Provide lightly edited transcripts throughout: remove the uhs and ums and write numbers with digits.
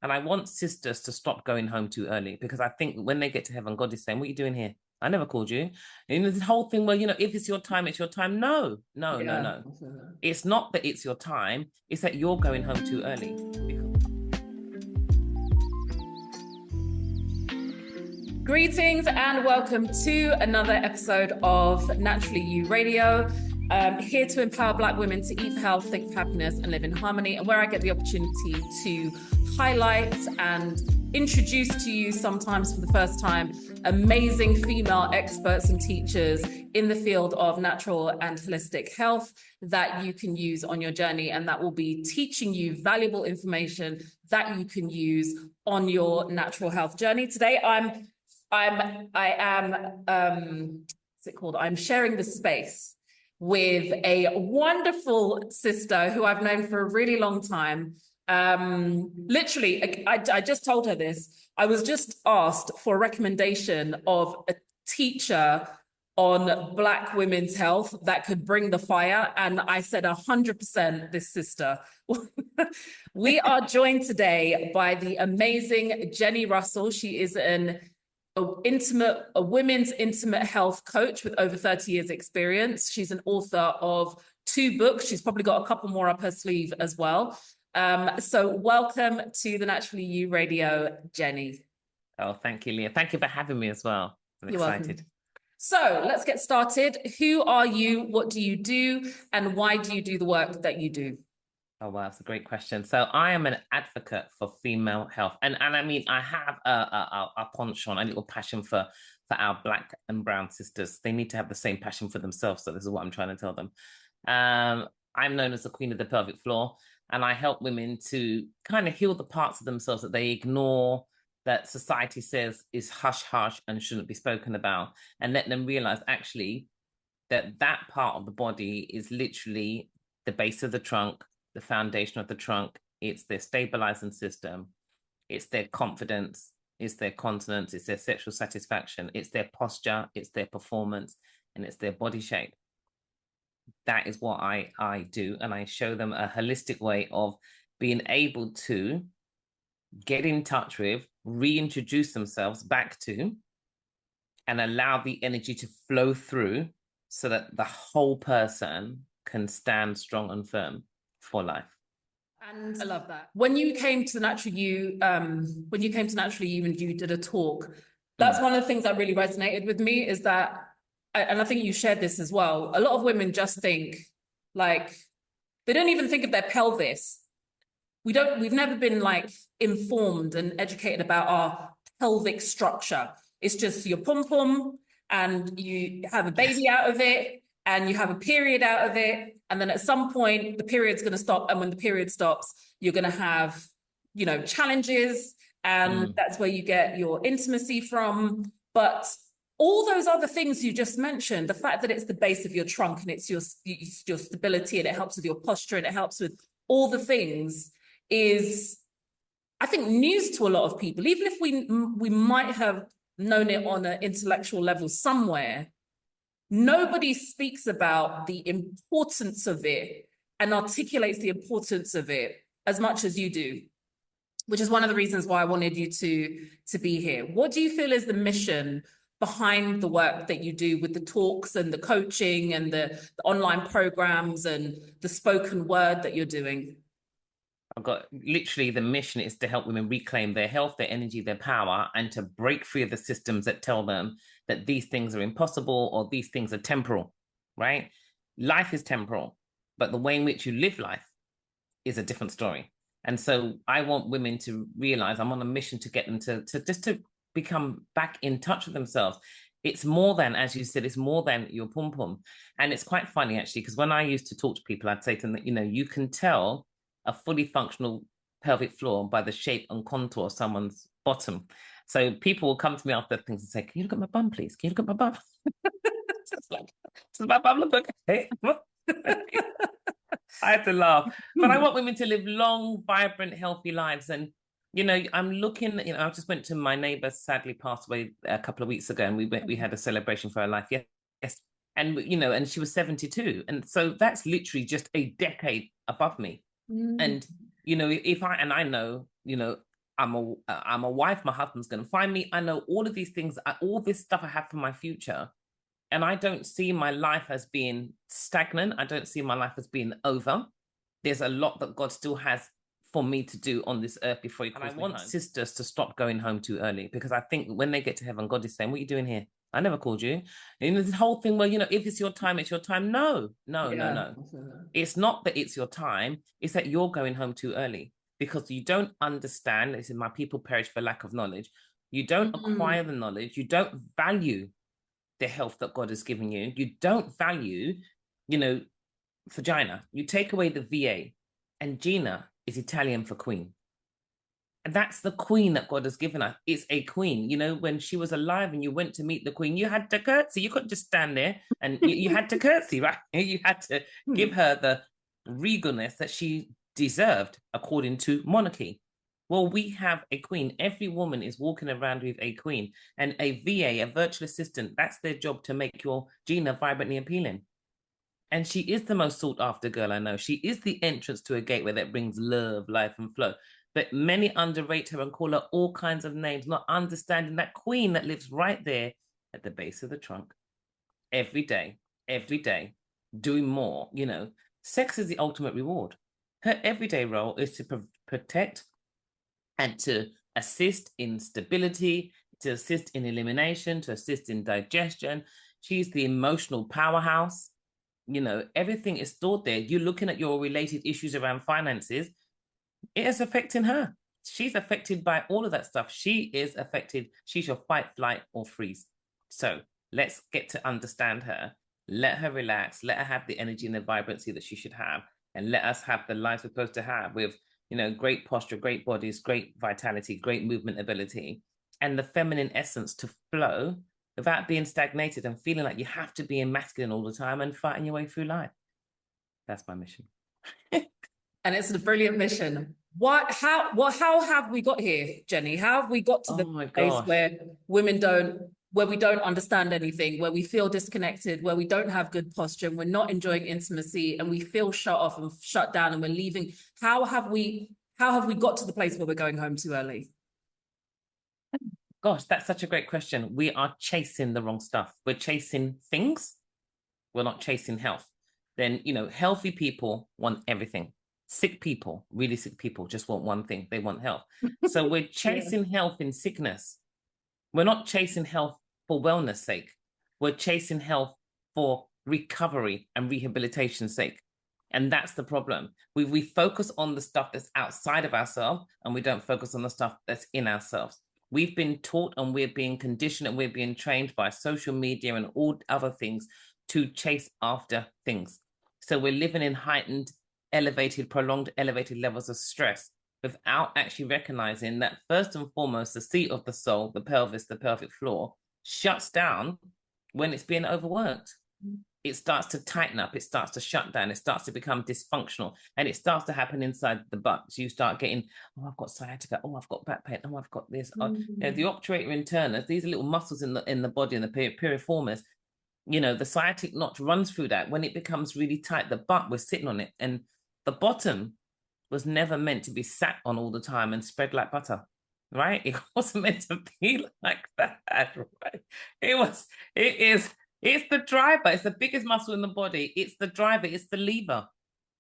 And I want sisters to stop going home too early, because I think when they get to heaven, God is saying, what are you doing here? I never called you. And this whole thing where, if it's your time, it's your time. No. It's not that it's your time. It's that you're going home too early. Greetings and welcome to another episode of Naturally You Radio. Here to empower Black women to eat for health, think for happiness, and live in harmony, and where I get the opportunity to highlight and introduce to you, sometimes for the first time, amazing female experts and teachers in the field of natural and holistic health that you can use on your journey, and that will be teaching you valuable information that you can use on your natural health journey. Today, I'm sharing the space with a wonderful sister who I've known for a really long time. Literally, I just told her this. I was just asked for a recommendation of a teacher on Black women's health that could bring the fire. And I said 100% this sister. We are joined today by the amazing Jenni Russell. She is a women's intimate health coach with over 30 years experience. She's an author of 2 books. She's probably got a couple more up her sleeve as well. So welcome to the Naturally You Radio, Jenni. Oh, thank you, Leah. Thank you for having me as well. I'm excited. Welcome. So let's get started. Who are you? What do you do? And why do you do the work that you do? Oh, wow, that's a great question. So I am an advocate for female health. And I mean, I have a penchant, a little passion for our Black and brown sisters. They need to have the same passion for themselves. So this is what I'm trying to tell them. I'm known as the queen of the pelvic floor, and I help women to kind of heal the parts of themselves that they ignore, that society says is hush-hush and shouldn't be spoken about, and let them realize actually that part of the body is literally the base of the trunk, the foundation of the trunk. It's their stabilizing system. It's their confidence. It's their continence. It's their sexual satisfaction. It's their posture. It's their performance. And it's their body shape. That is what I do. And I show them a holistic way of being able to get in touch with, reintroduce themselves back to, and allow the energy to flow through so that the whole person can stand strong and firm for life. And I love that. When you came to Naturally You, and you did a talk, that's one of the things that really resonated with me, is that, and I think you shared this as well, a lot of women just think, like, they don't even think of their pelvis. We've never been like informed and educated about our pelvic structure. It's just your pum-pum, and you have a baby out of it, and you have a period out of it. And then at some point, the period's going to stop. And when the period stops, you're going to have, challenges. And that's where you get your intimacy from. But all those other things you just mentioned, the fact that it's the base of your trunk, and it's your stability, and it helps with your posture, and it helps with all the things, is, I think, news to a lot of people. Even if we might have known it on an intellectual level somewhere, nobody speaks about the importance of it and articulates the importance of it as much as you do, which is one of the reasons why I wanted you to be here. What do you feel is the mission behind the work that you do with the talks and the coaching and the online programs and the spoken word that you're doing? I've got literally, the mission is to help women reclaim their health, their energy, their power, and to break free of the systems that tell them that these things are impossible or these things are temporal, right? Life is temporal, but the way in which you live life is a different story. And so I want women to realize, I'm on a mission to get them to become back in touch with themselves. It's more than, as you said, it's more than your pum-pum. And it's quite funny, actually, because when I used to talk to people, I'd say to them that, you can tell a fully functional pelvic floor by the shape and contour of someone's bottom. So people will come to me after things and say, can you look at my bum, please? Can you look at my bum? Does my bum look okay? I had to laugh. But I want women to live long, vibrant, healthy lives. And, I'm looking, I just went to my neighbor, sadly passed away a couple of weeks ago, and we had a celebration for her life. Yes. And, and she was 72. And so that's literally just a decade above me. And, I know, I'm a wife. My husband's going to find me. I know all of these things, all this stuff I have for my future. And I don't see my life as being stagnant. I don't see my life as being over. There's a lot that God still has for me to do on this earth before he calls me home. I want sisters to stop going home too early, because I think when they get to heaven, God is saying, what are you doing here? I never called you. And this whole thing where, if it's your time, it's your time. No. It's not that it's your time. It's that you're going home too early because you don't understand. This is my people perish for lack of knowledge. You don't acquire the knowledge. You don't value the health that God has given you. You don't value, vagina. You take away the VA, and Gina is Italian for queen. And that's the queen that God has given us. It's a queen. When she was alive and you went to meet the queen, you had to curtsy. You couldn't just stand there, and you had to curtsy, right? You had to give her the regalness that she deserved according to monarchy. Well, we have a queen. Every woman is walking around with a queen, and a VA, a virtual assistant. That's their job, to make your Gina vibrantly appealing. And she is the most sought after girl I know. She is the entrance to a gateway that brings love, life, and flow. But many underrate her and call her all kinds of names, not understanding that queen that lives right there at the base of the trunk every day, doing more. Sex is the ultimate reward. Her everyday role is to protect and to assist in stability, to assist in elimination, to assist in digestion. She's the emotional powerhouse. Everything is stored there. You're looking at your related issues around finances. It is affecting her. She's affected by all of that stuff. She is affected. She's your fight, flight, or freeze. So let's get to understand her. Let her relax. Let her have the energy and the vibrancy that she should have. And let us have the lives we're supposed to have with, great posture, great bodies, great vitality, great movement ability, and the feminine essence to flow without being stagnated and feeling like you have to be in masculine all the time and fighting your way through life. That's my mission. And it's a brilliant mission. How have we got here, Jenni? How have we got to the place where where we don't understand anything, where we feel disconnected, where we don't have good posture, and we're not enjoying intimacy, and we feel shut off and shut down, and we're leaving? How have we got to the place where we're going home too early? Gosh, that's such a great question. We are chasing the wrong stuff. We're chasing things. We're not chasing health. Then, healthy people want everything. Sick people, really sick people, just want one thing. They want health. So we're chasing health in sickness. We're not chasing health for wellness sake. We're chasing health for recovery and rehabilitation's sake. And that's the problem. We focus on the stuff that's outside of ourselves, and we don't focus on the stuff that's in ourselves. We've been taught, and we're being conditioned, and we're being trained by social media and all other things to chase after things. So we're living in heightened, prolonged elevated levels of stress without actually recognizing that first and foremost, the seat of the soul, the pelvis, the pelvic floor, shuts down when it's being overworked. It starts to tighten up, it starts to shut down, it starts to become dysfunctional, and it starts to happen inside the butt. So you start getting, I've got sciatica, I've got back pain, I've got this. The obturator internus, these are little muscles in the body, in the piriformis. The sciatic notch runs through that. When it becomes really tight, the butt, we're sitting on it, and the bottom was never meant to be sat on all the time and spread like butter, right? It wasn't meant to be like that, right? It's the driver. It's the biggest muscle in the body. It's the driver. It's the lever.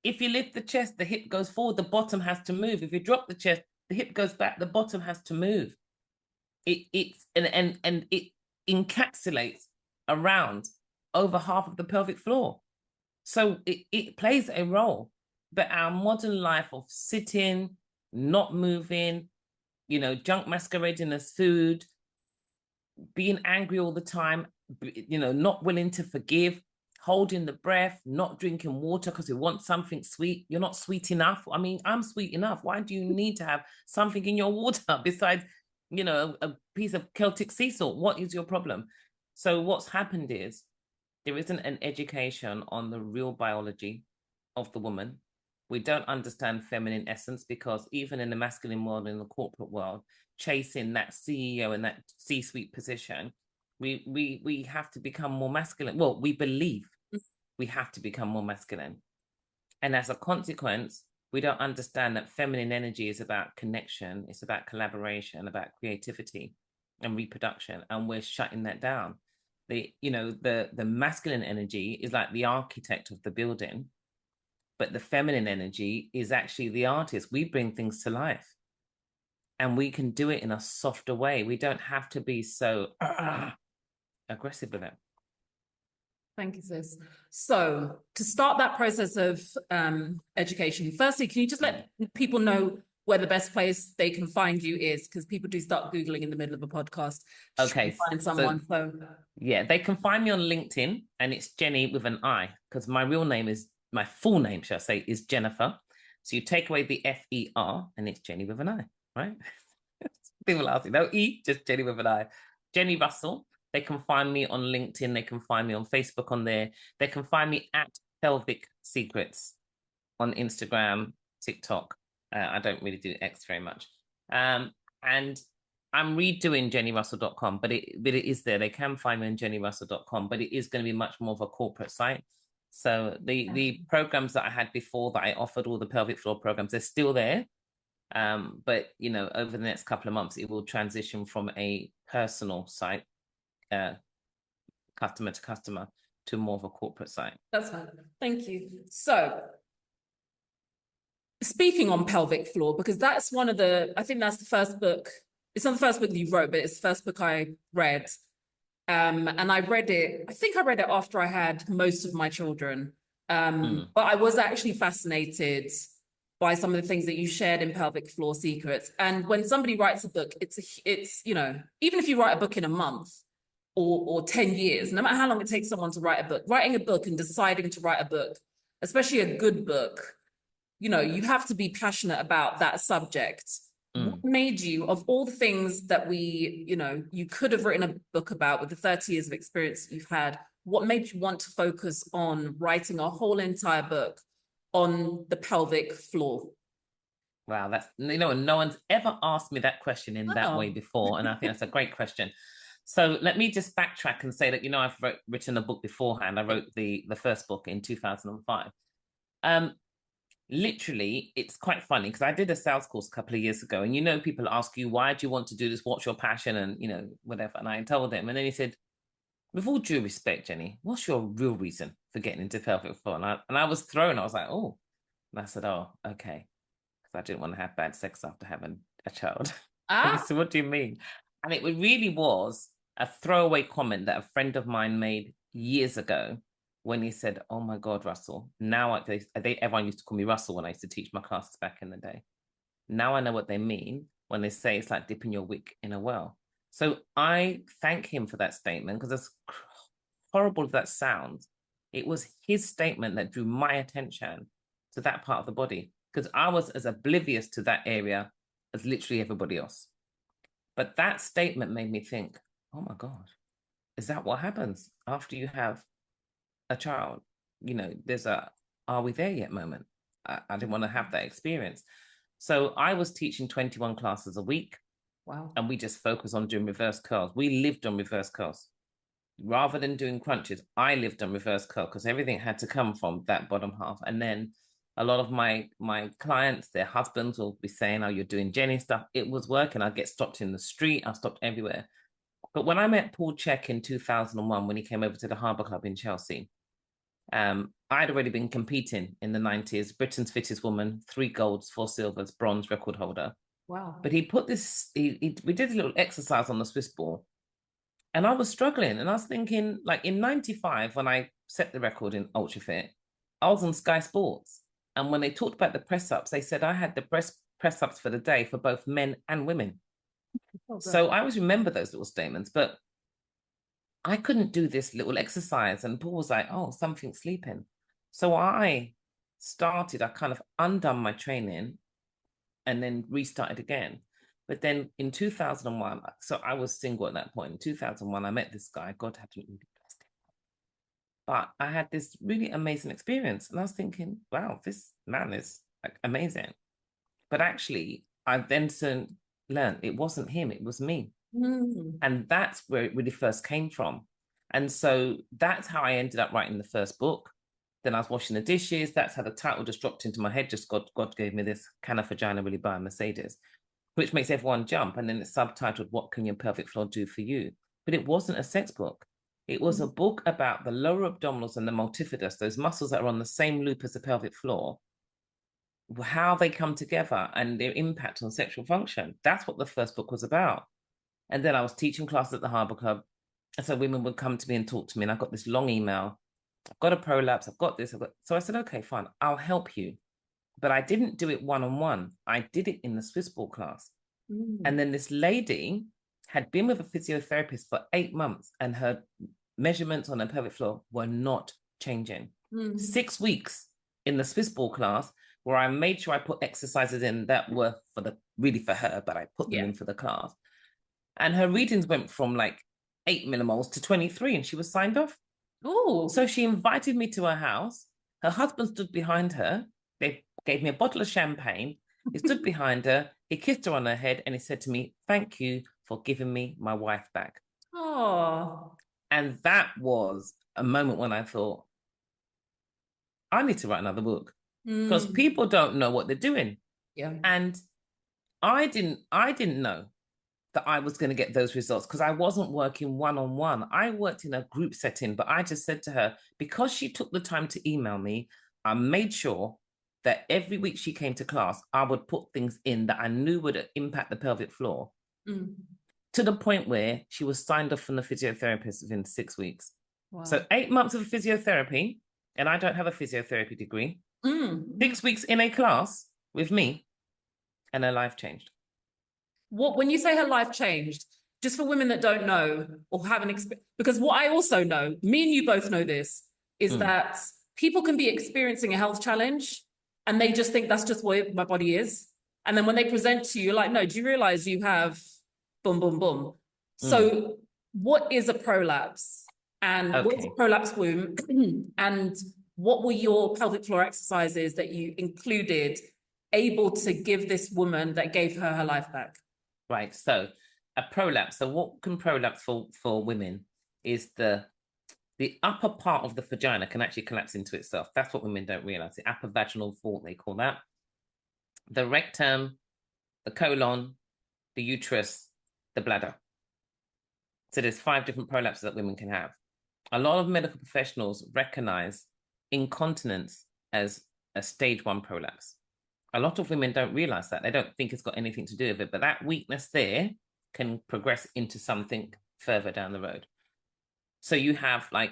If you lift the chest, the hip goes forward, the bottom has to move. If you drop the chest, the hip goes back, the bottom has to move. It encapsulates around over half of the pelvic floor. So it plays a role. But our modern life of sitting, not moving, junk masquerading as food, being angry all the time, not willing to forgive, holding the breath, not drinking water because we want something sweet. You're not sweet enough. I mean, I'm sweet enough. Why do you need to have something in your water besides, a piece of Celtic sea salt? What is your problem? So what's happened is there isn't an education on the real biology of the woman. We don't understand feminine essence, because even in the masculine world, in the corporate world, chasing that CEO and that C-suite position, we have to become more masculine. Well, we believe we have to become more masculine. And as a consequence, We don't understand that feminine energy is about connection. It's about collaboration, about creativity and reproduction. And we're shutting that down. The masculine energy is like the architect of the building, but the feminine energy is actually the artist. We bring things to life, and we can do it in a softer way. We don't have to be so aggressive with it. Thank you, sis. So to start that process of education, firstly, can you just let people know where the best place they can find you is? Because people do start Googling in the middle of a podcast to Okay, find someone. So yeah, they can find me on LinkedIn, and it's Jenni with an I, because my full name, shall I say, is Jennifer. So you take away the F-E-R, and it's Jenni with an I, right? People ask me, no E, just Jenni with an I. Jenni Russell. They can find me on LinkedIn. They can find me on Facebook on there. They can find me at Pelvic Secrets on Instagram, TikTok. I don't really do X very much. And I'm redoing jennirussell.com, but it is there. They can find me on jennirussell.com, but it is going to be much more of a corporate site. So the programs that I had before that I offered, all the pelvic floor programs, they're still there. But, over the next couple of months, it will transition from a personal site, customer to customer, to more of a corporate site. That's fine. Thank you. So speaking on pelvic floor, because that's I think that's the first book. It's not the first book you wrote, but it's the first book I read. And I read it after I had most of my children. But I was actually fascinated by some of the things that you shared in Pelvic Floor Secrets. And when somebody writes a book, it's even if you write a book in a month or 10 years, no matter how long it takes someone to write a book, writing a book and deciding to write a book, especially a good book, you have to be passionate about that subject. What made you, of all the things that you could have written a book about with the 30 years of experience that you've had, what made you want to focus on writing a whole entire book on the pelvic floor? Wow, that's, no one's ever asked me that question in that way before. And I think that's a great question. So let me just backtrack and say that, I've written a book beforehand. I wrote the first book in 2005. Literally, it's quite funny because I did a sales course a couple of years ago, and people ask you, why do you want to do this? What's your passion? And whatever. And I told them, and then he said, with all due respect, Jenni, what's your real reason for getting into pelvic floor? And I was thrown. I was like, oh. And I said, oh, okay. Because I didn't want to have bad sex after having a child. And he said, what do you mean? And it really was a throwaway comment that a friend of mine made years ago, when he said, oh my God, Russell, now everyone used to call me Russell when I used to teach my classes back in the day. Now I know what they mean when they say it's like dipping your wick in a well. So I thank him for that statement, because as horrible as that sounds, it was his statement that drew my attention to that part of the body, because I was as oblivious to that area as literally everybody else. But that statement made me think, oh my God, is that what happens after you have a child? There's are we there yet moment. I didn't want to have that experience. So I was teaching 21 classes a week. Wow. And we just focused on doing reverse curls. We lived on reverse curls. Rather than doing crunches, I lived on reverse curl, because everything had to come from that bottom half. And then a lot of my clients, their husbands will be saying, oh, you're doing Jenni stuff. It was working. I'd get stopped in the street. I stopped everywhere. But when I met Paul Check in 2001, when he came over to the Harbour Club in Chelsea, I'd already been competing in the 90s, Britain's fittest woman, 3 golds, 4 silvers, bronze record holder. Wow. But he put this, we did a little exercise on the Swiss ball, and I was struggling. And I was thinking, like in 95, when I set the record in Ultra Fit, I was on Sky Sports. And when they talked about the press ups, they said I had the press ups for the day for both men and women. Oh, so I always remember those little statements, but I couldn't do this little exercise. And Paul was like, oh, something's sleeping. So I kind of undone my training and then restarted again. But then in 2001, so I was single at that point. In 2001, I met this guy. God had really blessed him. But I had this really amazing experience. And I was thinking, wow, this man is like amazing. But actually, I then soon learned it wasn't him, it was me. And that's where it really first came from. And so that's how I ended up writing the first book. Then I was washing the dishes. That's how the title just dropped into my head. Just God gave me this. Can a vagina really buy a Mercedes? Which makes everyone jump. And then it's subtitled, What Can Your Pelvic Floor Do For You? But it wasn't a sex book. It was a book about the lower abdominals and the multifidus, those muscles that are on the same loop as the pelvic floor, how they come together and their impact on sexual function. That's what the first book was about. And then I was teaching classes at the Harbour Club. And so women would come to me and talk to me. And I got this long email. I've got a prolapse. I've got this. So I said, okay, fine. I'll help you. But I didn't do it one-on-one. I did it in the Swiss ball class. And then this lady had been with a physiotherapist for 8 months and her measurements on her pelvic floor were not changing. 6 weeks in the Swiss ball class where I made sure I put exercises in that were really for her, but I put them in for the class. And her readings went from like 8 millimoles to 23 and she was signed off. Oh. So she invited me to her house. Her husband stood behind her. They gave me a bottle of champagne. He stood behind her. He kissed her on her head and he said to me, thank you for giving me my wife back. Oh. And that was a moment when I thought, I need to write another book because people don't know what they're doing. Yeah. And I didn't know that I was going to get those results because I wasn't working one-on-one. I worked in a group setting, but I just said to her, because she took the time to email me, I made sure that every week she came to class, I would put things in that I knew would impact the pelvic floor to the point where she was signed off from the physiotherapist within 6 weeks. Wow. So 8 months of physiotherapy, and I don't have a physiotherapy degree, 6 weeks in a class with me, and her life changed. When you say her life changed, just for women that don't know or haven't experienced, because what I also know, me and you both know this, is that people can be experiencing a health challenge and they just think that's just what my body is. And then when they present to you, you're like, no, do you realize you have boom, boom, boom? So what is a prolapse? And what is a prolapse womb? And what were your pelvic floor exercises that you included able to give this woman that gave her life back? Right. So a prolapse. So what can prolapse for women is the upper part of the vagina can actually collapse into itself. That's what women don't realize. The upper vaginal vault, they call that. The rectum, the colon, the uterus, the bladder. So there's 5 different prolapses that women can have. A lot of medical professionals recognize incontinence as a stage 1 prolapse. A lot of women don't realize that. They don't think it's got anything to do with it, but that weakness there can progress into something further down the road. So you have like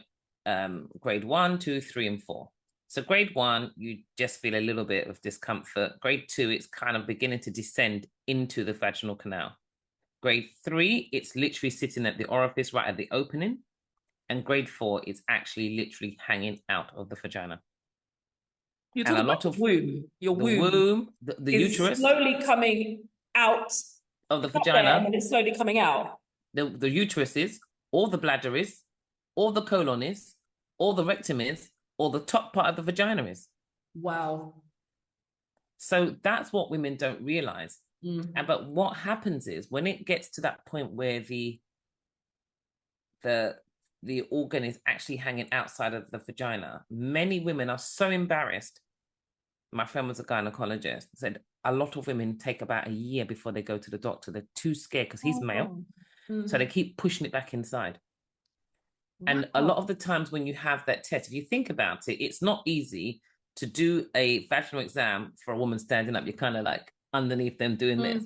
grade 1, 2, 3, and 4. So grade 1, you just feel a little bit of discomfort. Grade 2, it's kind of beginning to descend into the vaginal canal. Grade 3, it's literally sitting at the orifice right at the opening. And grade 4, it's actually literally hanging out of the vagina. You're talking about the womb. Your womb, the uterus, slowly coming out of the vagina, and then it's slowly coming out. The uterus is, or the bladder is, or the colon is, or the rectum is, or the top part of the vagina is. Wow. So that's what women don't realize. But what happens is when it gets to that point where the organ is actually hanging outside of the vagina, many women are so embarrassed. My friend was a gynecologist, said a lot of women take about a year before they go to the doctor. They're too scared because he's male. So they keep pushing it back inside. And a lot of the times when you have that test, if you think about it, it's not easy to do a vaginal exam for a woman standing up. You're kind of like underneath them doing this.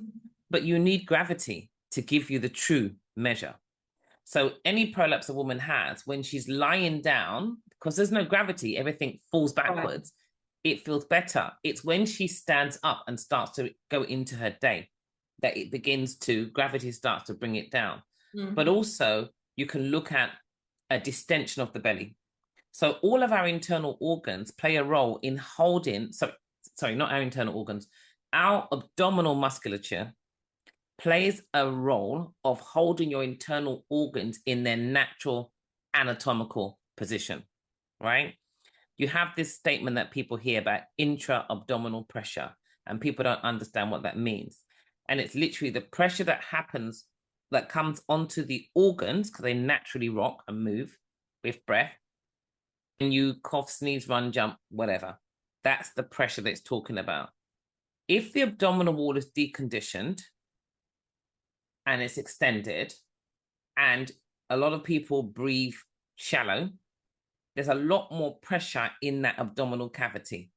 But you need gravity to give you the true measure. So any prolapse a woman has, when she's lying down, because there's no gravity, everything falls backwards, it feels better. It's when she stands up and starts to go into her day that it begins to, gravity starts to bring it down. But also you can look at a distension of the belly. So all of our internal organs play a role in holding, sorry, not our internal organs, our abdominal musculature plays a role of holding your internal organs in their natural anatomical position, right? You have this statement that people hear about intra-abdominal pressure, and people don't understand what that means. And it's literally the pressure that happens, that comes onto the organs, because they naturally rock and move with breath, and you cough, sneeze, run, jump, whatever. That's the pressure that it's talking about. If the abdominal wall is deconditioned and it's extended, and a lot of people breathe shallow, there's a lot more pressure in that abdominal cavity.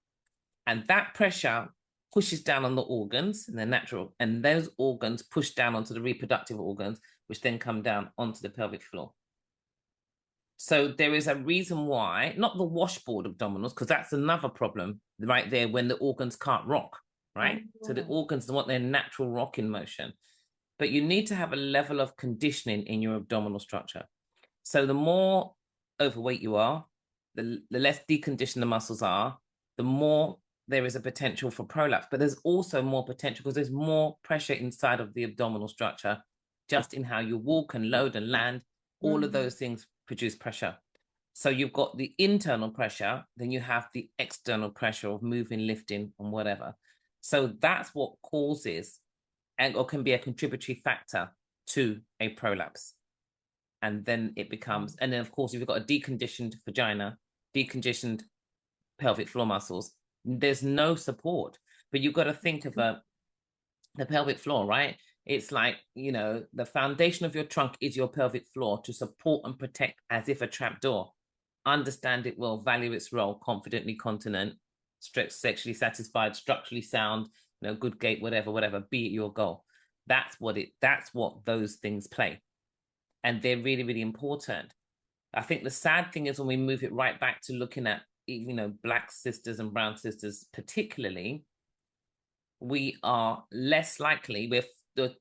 And that pressure pushes down on the organs and the natural, and those organs push down onto the reproductive organs, which then come down onto the pelvic floor. So there is a reason why, not the washboard abdominals, because that's another problem right there when the organs can't rock, right? Oh, so the organs want their natural rocking motion. But you need to have a level of conditioning in your abdominal structure. So the more overweight you are, the less deconditioned the muscles are, the more there is a potential for prolapse. But there's also more potential because there's more pressure inside of the abdominal structure, just in how you walk and load and land. All of those things produce pressure. So you've got the internal pressure, then you have the external pressure of moving, lifting, and whatever. So that's what causes or can be a contributory factor to a prolapse. And then it becomes, and then of course, if you've got a deconditioned vagina, deconditioned pelvic floor muscles, there's no support. But you've got to think of the pelvic floor, right? It's like, you know, the foundation of your trunk is your pelvic floor to support and protect as if a trapdoor. Understand it well, value its role, confidently continent, sexually satisfied, structurally sound, you know, good gait, whatever, be it your goal. That's what those things play. And they're really, really important. I think the sad thing is when we move it right back to looking at, you know, Black sisters and brown sisters particularly, we are less likely, we're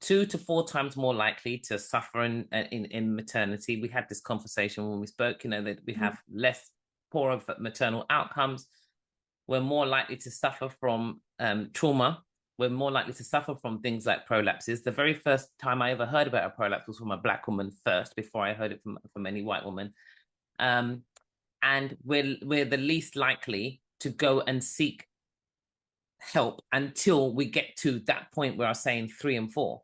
2 to 4 times more likely to suffer in maternity. We had this conversation when we spoke, you know, that we have less poorer maternal outcomes. We're more likely to suffer from trauma. We're more likely to suffer from things like prolapses. The very first time I ever heard about a prolapse was from a Black woman first, before I heard it from any white woman. And we're the least likely to go and seek help until we get to that point where I was saying 3 and 4.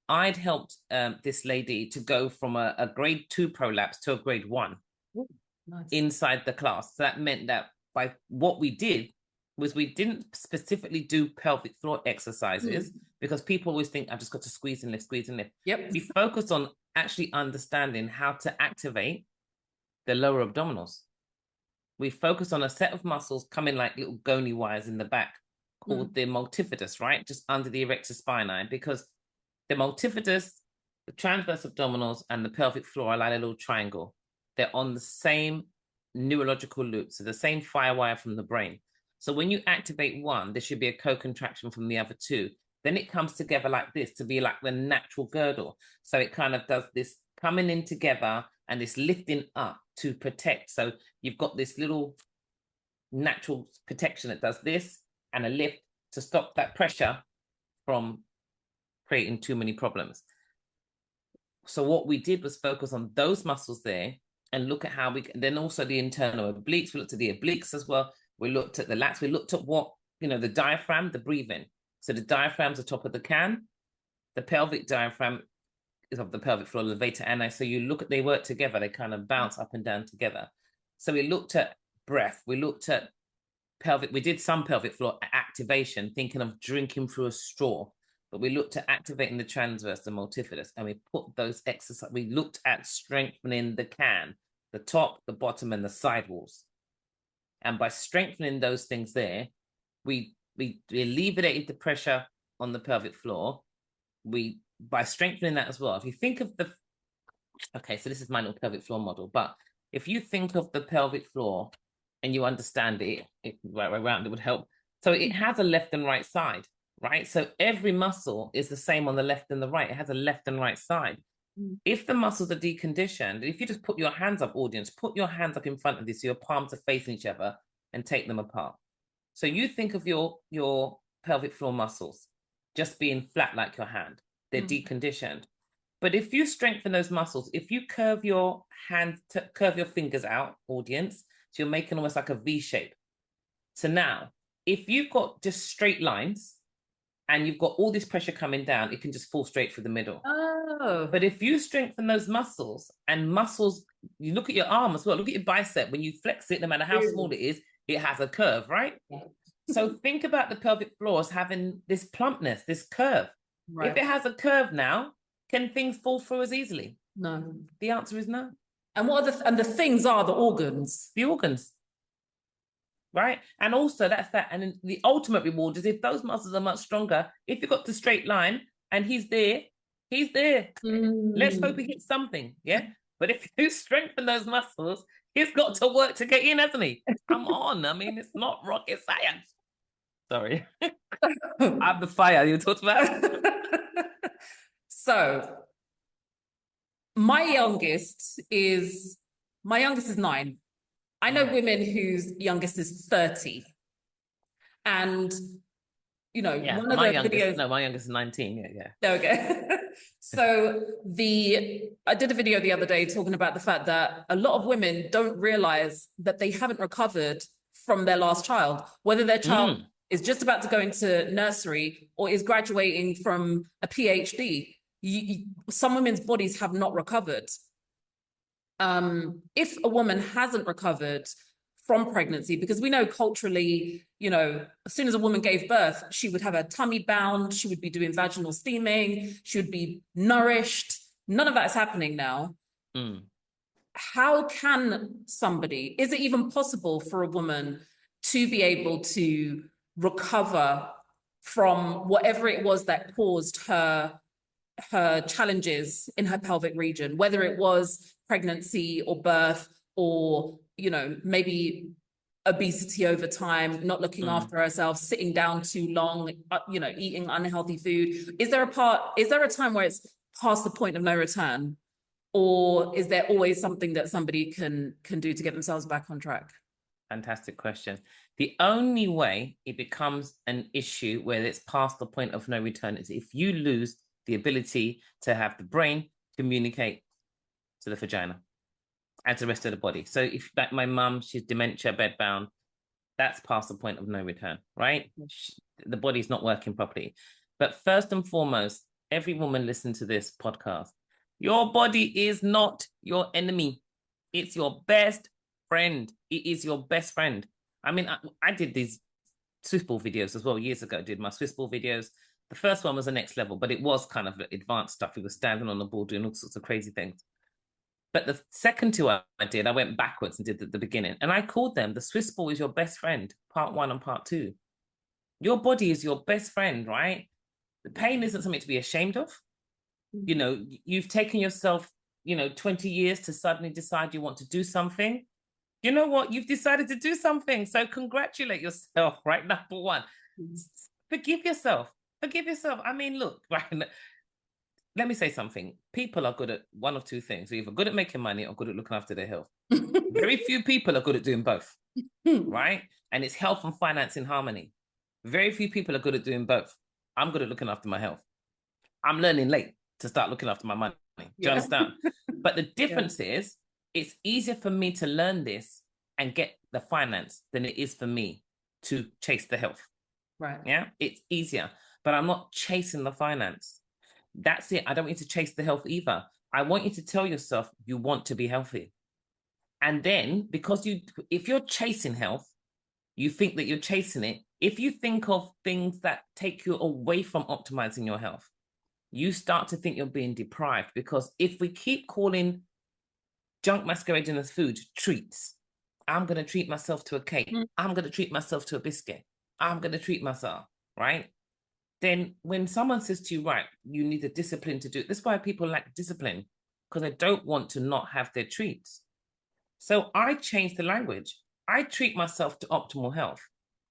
I'd helped this lady to go from a grade 2 prolapse to a grade 1. Ooh, nice. Inside the class. So that meant that by what we did was we didn't specifically do pelvic floor exercises because people always think I've just got to squeeze and lift. Yep. We focused on actually understanding how to activate the lower abdominals. We focused on a set of muscles coming like little goni wires in the back called the multifidus, right? Just under the erector spinae, because the multifidus, the transverse abdominals, and the pelvic floor are like a little triangle. They're on the same neurological loop, so the same firewire from the brain. So when you activate one, there should be a co-contraction from the other two. Then it comes together like this to be like the natural girdle. So it kind of does this coming in together and this lifting up to protect. So you've got this little natural protection that does this and a lift to stop that pressure from creating too many problems. So what we did was focus on those muscles there and look at how we can, then also the internal obliques. We looked at the obliques as well. We looked at the lats. We looked at what, you know, the diaphragm, the breathing. So the diaphragm's the top of the can. The pelvic diaphragm is of the pelvic floor, levator ani. So you look at, they work together. They kind of bounce up and down together. So we looked at breath. We looked at pelvic. We did some pelvic floor activation, thinking of drinking through a straw. But we looked at activating the transverse, the multifidus, and we put those exercises. We looked at strengthening the can, the top, the bottom, and the side walls. And by strengthening those things there, we alleviated the pressure on the pelvic floor. By strengthening that as well, if you think of okay, so this is my little pelvic floor model, but if you think of the pelvic floor and you understand it right around, it would help. So it has a left and right side, right? So every muscle is the same on the left and the right. It has a left and right side. If the muscles are deconditioned, if you just put your hands up, audience, put your hands up in front of you so your palms are facing each other and take them apart. So you think of your pelvic floor muscles just being flat like your hand. They're deconditioned. But if you strengthen those muscles, if you curve your hand, curve your fingers out, audience, so you're making almost like a V shape. So now, if you've got just straight lines and you've got all this pressure coming down, it can just fall straight through the middle. Oh. But if you strengthen those muscles, and muscles You look at your arm as well. Look at your bicep. When you flex it, no matter how small it is, it has a curve, right? Yeah. So think about the pelvic floor as having this plumpness, this curve. Right. If it has a curve now, can things fall through as easily? No. The answer is no. And what are the things are the organs. The organs. Right. And also that's that. And the ultimate reward is if those muscles are much stronger, if you've got the straight line and he's there. Let's hope he hits something. Yeah. But if you strengthen those muscles, he's got to work to get in, hasn't he? Come on. I mean, it's not rocket science. Sorry. I'm the fire you talked about. So my youngest is 9. I know women whose youngest is 30. And, you know, one of the videos... No, my youngest is 19, yeah. There we go. So I did a video the other day talking about the fact that a lot of women don't realize that they haven't recovered from their last child, whether their child is just about to go into nursery or is graduating from a PhD. Some women's bodies have not recovered. If a woman hasn't recovered from pregnancy, because we know culturally, you know, as soon as a woman gave birth, she would have her tummy bound, she would be doing vaginal steaming, she would be nourished. None of that is happening now. How can is it even possible for a woman to be able to recover from whatever it was that caused her challenges in her pelvic region, whether it was pregnancy or birth or, you know, maybe obesity over time, not looking after herself, sitting down too long, you know, eating unhealthy food? Is there a time where it's past the point of no return? Or is there always something that somebody can do to get themselves back on track? Fantastic question. The only way it becomes an issue where it's past the point of no return is if you lose the ability to have the brain communicate to the vagina and to the rest of the body. So if, like my mum, she's dementia, bedbound, that's past the point of no return, right? The body's not working properly. But first and foremost, every woman listen to this podcast. Your body is not your enemy. It's your best friend. It is your best friend. I mean, I did these Swiss ball videos as well years ago. I did my Swiss ball videos. The first one was the next level, but it was kind of advanced stuff. We were standing on the ball doing all sorts of crazy things. But the second two I did, I went backwards and did the beginning. And I called them, the Swiss ball is your best friend, part 1 and part 2. Your body is your best friend, right? The pain isn't something to be ashamed of. You know, you've taken yourself, 20 years to suddenly decide you want to do something. You know what? You've decided to do something. So congratulate yourself, right? Number one. Forgive yourself. I mean, look, right? Let me say something. People are good at one of two things. They're either good at making money or good at looking after their health. Very few people are good at doing both, right? And it's health and finance in harmony. Very few people are good at doing both. I'm good at looking after my health. I'm learning late to start looking after my money. Do you understand? But the difference is it's easier for me to learn this and get the finance than it is for me to chase the health. Right. Yeah, it's easier, but I'm not chasing the finance. That's it. I don't want you to chase the health either. I want you to tell yourself you want to be healthy. And then because if you're chasing health, you think that you're chasing it. If you think of things that take you away from optimizing your health, you start to think you're being deprived, because if we keep calling junk masquerading as food treats, I'm going to treat myself to a cake. I'm going to treat myself to a biscuit. I'm going to treat myself, right? Then when someone says to you, right, you need the discipline to do it. That's why people lack discipline, because they don't want to not have their treats. So I changed the language. I treat myself to optimal health.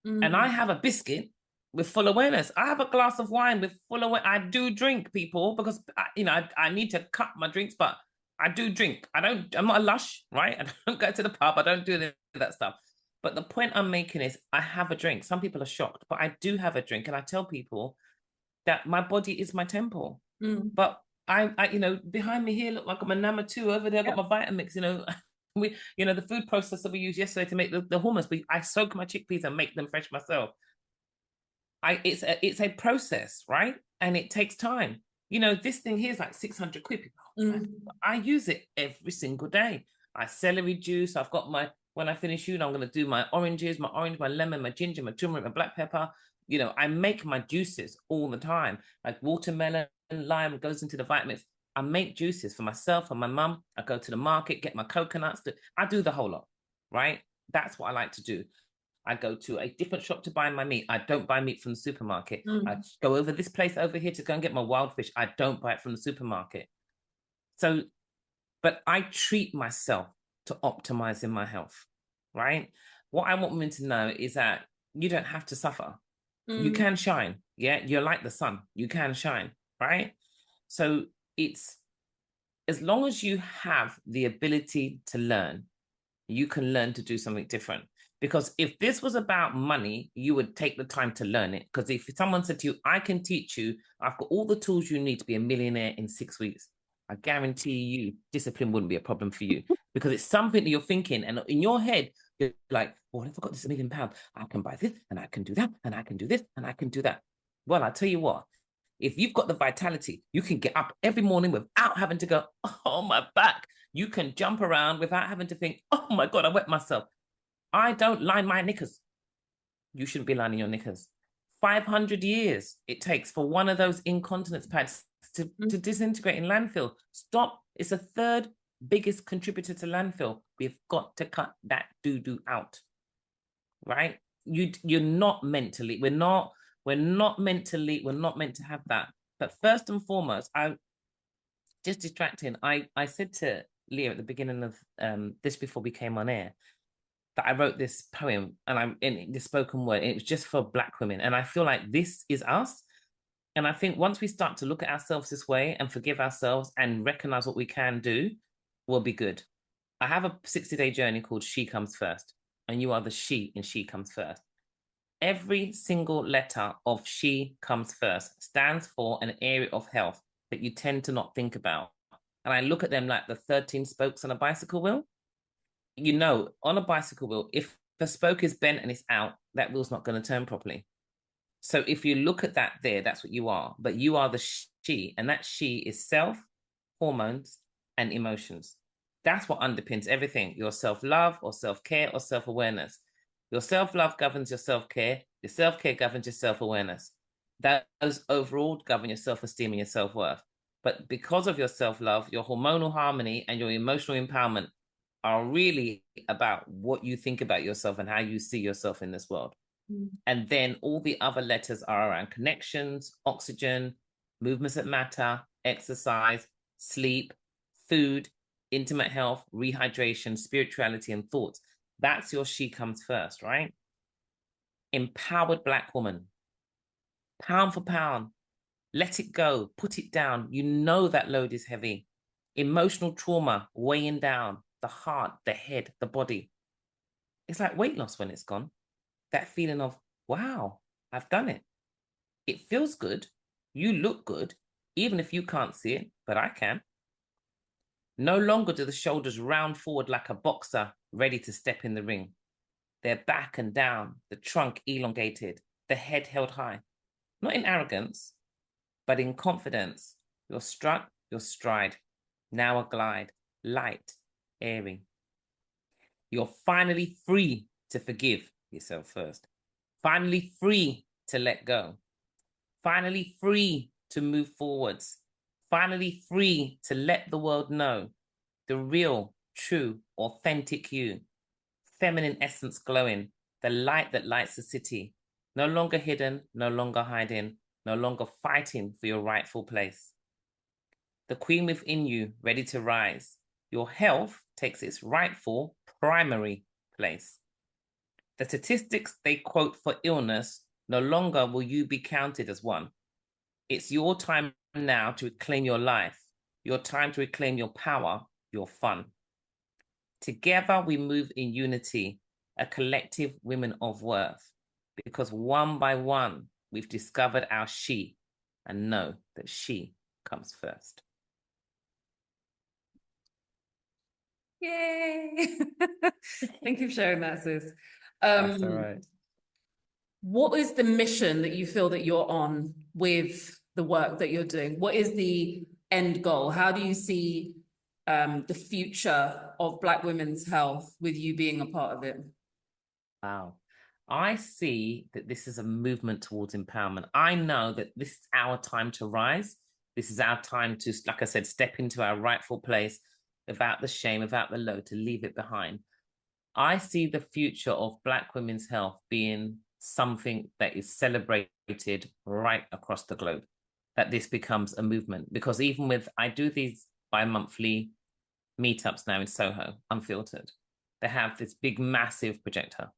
And I have a biscuit with full awareness. I have a glass of wine with full awareness. I do drink, people, because I need to cut my drinks, but I do drink. I'm not a lush, right? I don't go to the pub. I don't do that stuff. But the point I'm making is I have a drink. Some people are shocked, but I do have a drink. And I tell people that my body is my temple. But I behind me here, look like I'm a Nama too. Over there, I've got my Vitamix, the food processor we used yesterday to make the hummus. I soak my chickpeas and make them fresh myself. It's a process, right? And it takes time. This thing here is like 600 quid. I use it every single day. I celery juice. I've got my, when I finish I'm going to do my oranges, my orange, my lemon, my ginger, my turmeric, my black pepper. You know, I make my juices all the time. Like watermelon, lime goes into the vitamins. I make juices for myself and my mum. I go to the market, get my coconuts. I do the whole lot, right? That's what I like to do. I go to a different shop to buy my meat. I don't buy meat from the supermarket. I go over this place over here to go and get my wild fish. I don't buy it from the supermarket. So, but I treat myself to optimizing my health, right? What I want women to know is that you don't have to suffer. You can shine. Yeah, you're like the sun. You can shine, right? So it's, as long as you have the ability to learn, you can learn to do something different. Because if this was about money, you would take the time to learn it. Because if someone said to you, I can teach you, I've got all the tools you need to be a millionaire in 6 weeks, I guarantee you discipline wouldn't be a problem for you, because it's something that you're thinking, and in your head, you're like, well, if I got this £1 million, I can buy this, and I can do that, and I can do this, and I can do that. Well, I'll tell you what, if you've got the vitality, you can get up every morning without having to go, oh, my back. You can jump around without having to think, oh my God, I wet myself. I don't line my knickers. You shouldn't be lining your knickers. 500 years it takes for one of those incontinence pads to disintegrate in landfill. Stop. It's a third biggest contributor to landfill. We've got to cut that doo-doo out, right? You're not mentally, we're not meant to have that. But first and foremost, I just distracting. I said to Leah at the beginning of this, before we came on air, that I wrote this poem, and I'm in the spoken word, and it was just for Black women. And I feel like this is us. And I think once we start to look at ourselves this way and forgive ourselves and recognize what we can do, we'll be good. I have a 60-day journey called She Comes First, and you are the she in She Comes First. Every single letter of She Comes First stands for an area of health that you tend to not think about. And I look at them like the 13 spokes on a bicycle wheel. You know, on a bicycle wheel, if the spoke is bent and it's out, that wheel's not going to turn properly. So if you look at that there, that's what you are. But you are the she, and that she is self, hormones, and emotions. That's what underpins everything. Your self-love or self-care or self-awareness. Your self-love governs your self-care. Your self-care governs your self-awareness. Those overall govern your self-esteem and your self-worth. But because of your self-love, your hormonal harmony and your emotional empowerment are really about what you think about yourself and how you see yourself in this world. And then all the other letters are around connections, oxygen, movements that matter, exercise, sleep, food, intimate health, rehydration, spirituality, and thoughts. That's your She Comes First, right? Empowered Black woman. Pound for pound. Let it go. Put it down. You know that load is heavy. Emotional trauma weighing down the heart, the head, the body. It's like weight loss when it's gone. That feeling of, wow, I've done it. It feels good. You look good, even if you can't see it, but I can. No longer do the shoulders round forward like a boxer ready to step in the ring. They're back and down, the trunk elongated, the head held high. Not in arrogance, but in confidence. Your strut, your stride, now a glide, light, airy. You're finally free to forgive yourself first. Finally free to let go. Finally free to move forwards. Finally free to let the world know the real, true, authentic you. Feminine essence glowing, the light that lights the city. No longer hidden, no longer hiding, no longer fighting for your rightful place. The queen within you, ready to rise. Your health takes its rightful primary place. The statistics they quote for illness, no longer will you be counted as one. It's your time now to reclaim your life, your time to reclaim your power, your fun. Together we move in unity, a collective women of worth, because one by one we've discovered our she and know that she comes first. Yay! Thank you for sharing that, sis. That's all right. What is the mission that you feel that you're on with the work that you're doing? What is the end goal? How do you see the future of Black women's health with you being a part of it? Wow. I see that this is a movement towards empowerment. I know that this is our time to rise. This is our time to, like I said, step into our rightful place without the shame, without the load, to leave it behind. I see the future of Black women's health being something that is celebrated right across the globe, that this becomes a movement. Because even with, I do these bi-monthly meetups now in Soho, unfiltered. They have this big, massive projector.